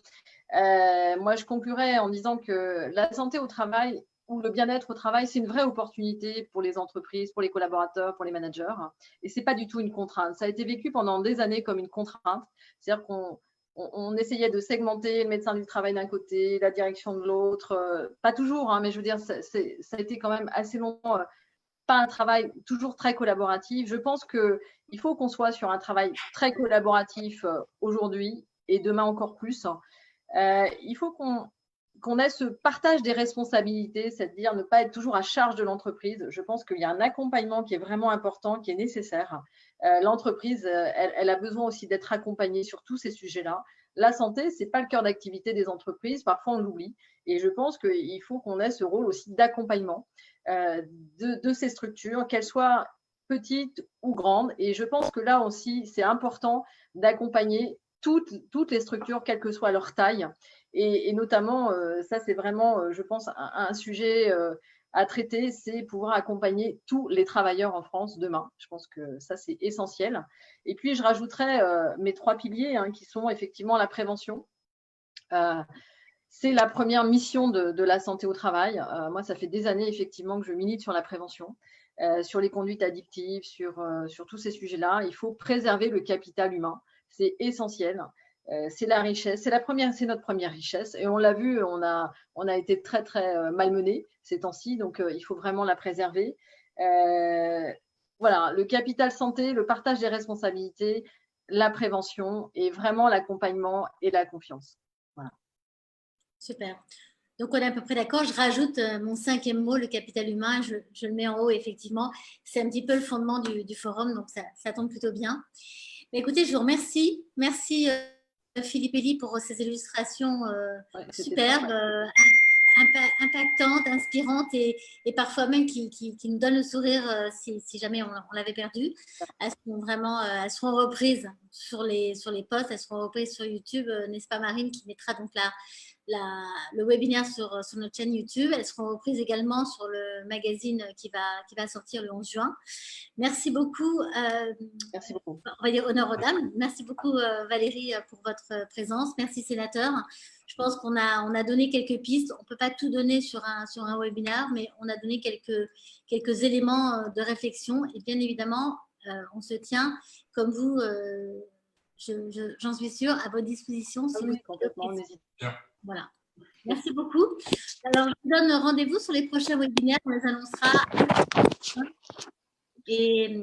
Moi, je conclurai en disant que la santé au travail ou le bien-être au travail, c'est une vraie opportunité pour les entreprises, pour les collaborateurs, pour les managers. Et ce n'est pas du tout une contrainte. Ça a été vécu pendant des années comme une contrainte. C'est-à-dire qu'on essayait de segmenter le médecin du travail d'un côté, la direction de l'autre. Pas toujours, hein, mais je veux dire, ça a été quand même assez longtemps pas un travail toujours très collaboratif. Je pense qu'il faut qu'on soit sur un travail très collaboratif aujourd'hui et demain encore plus. Il faut qu'on ait ce partage des responsabilités, c'est-à-dire ne pas être toujours à charge de l'entreprise. Je pense qu'il y a un accompagnement qui est vraiment important, qui est nécessaire. L'entreprise, elle a besoin aussi d'être accompagnée sur tous ces sujets-là. La santé, ce n'est pas le cœur d'activité des entreprises, parfois on l'oublie. Et je pense qu'il faut qu'on ait ce rôle aussi d'accompagnement de ces structures, qu'elles soient petites ou grandes. Et je pense que là aussi, c'est important d'accompagner toutes les structures, quelle que soit leur taille. Et notamment, ça c'est vraiment, je pense, un sujet à traiter, c'est pouvoir accompagner tous les travailleurs en France demain. Je pense que ça c'est essentiel. Et puis, je rajouterais mes 3 piliers qui sont effectivement la prévention. C'est la première mission de la santé au travail. Moi, ça fait des années, effectivement, que je milite sur la prévention, sur les conduites addictives, sur tous ces sujets-là. Il faut préserver le capital humain. C'est essentiel. C'est la richesse. C'est notre première richesse. Et on l'a vu, on a été très, très malmenés ces temps-ci. Donc, il faut vraiment la préserver. Voilà, le capital santé, le partage des responsabilités, la prévention et vraiment l'accompagnement et la confiance. Voilà. Super. Donc, on est à peu près d'accord. Je rajoute mon 5e mot, le capital humain. Je le mets en haut, effectivement. C'est un petit peu le fondement du forum, donc ça tombe plutôt bien. Mais écoutez, je vous remercie. Merci Philippe Elie pour ces illustrations superbes, impactantes, inspirantes et parfois même qui nous donnent le sourire si jamais on l'avait perdu. Elles seront reprises sur les posts, elles seront reprises sur YouTube, n'est-ce pas Marine, qui mettra donc le webinaire sur notre chaîne YouTube. Elles seront reprises également sur le magazine qui va sortir le 11 juin. Merci beaucoup. Merci beaucoup. On va dire honneur aux dames. Merci beaucoup Valérie pour votre présence. Merci sénateur. Je pense qu'on a donné quelques pistes. On ne peut pas tout donner sur un webinaire, mais on a donné quelques éléments de réflexion. Et bien évidemment, on se tient, comme vous, j'en suis sûre, à votre disposition. Si oui, complètement, n'hésitez pas. Voilà. Merci beaucoup. Alors, je vous donne rendez-vous sur les prochains webinaires. On les annoncera. Et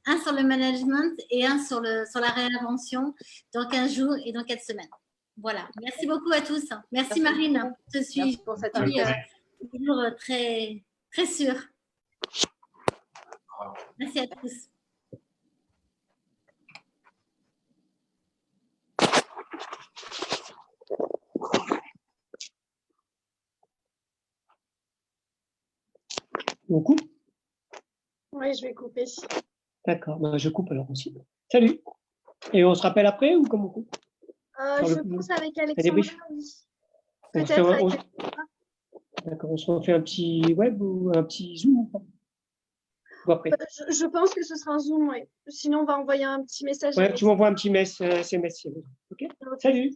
un sur le management et un sur la réinvention dans 15 jours et dans 4 semaines. Voilà. Merci beaucoup à tous. Merci Marine. Je suis toujours très, très sûre. Merci à tous. On coupe? Oui, je vais couper. D'accord, ben, je coupe alors aussi. Salut. Et on se rappelle après ou comment on coupe? Je pense avec Alexandra, oui. Peut-être avec Alexandra. D'accord, on se refait un petit web ou un petit Zoom ou après? Je pense que ce sera un Zoom, oui. Sinon, on va envoyer un petit message. Ouais, tu m'envoies un petit SMS. Ok. Salut.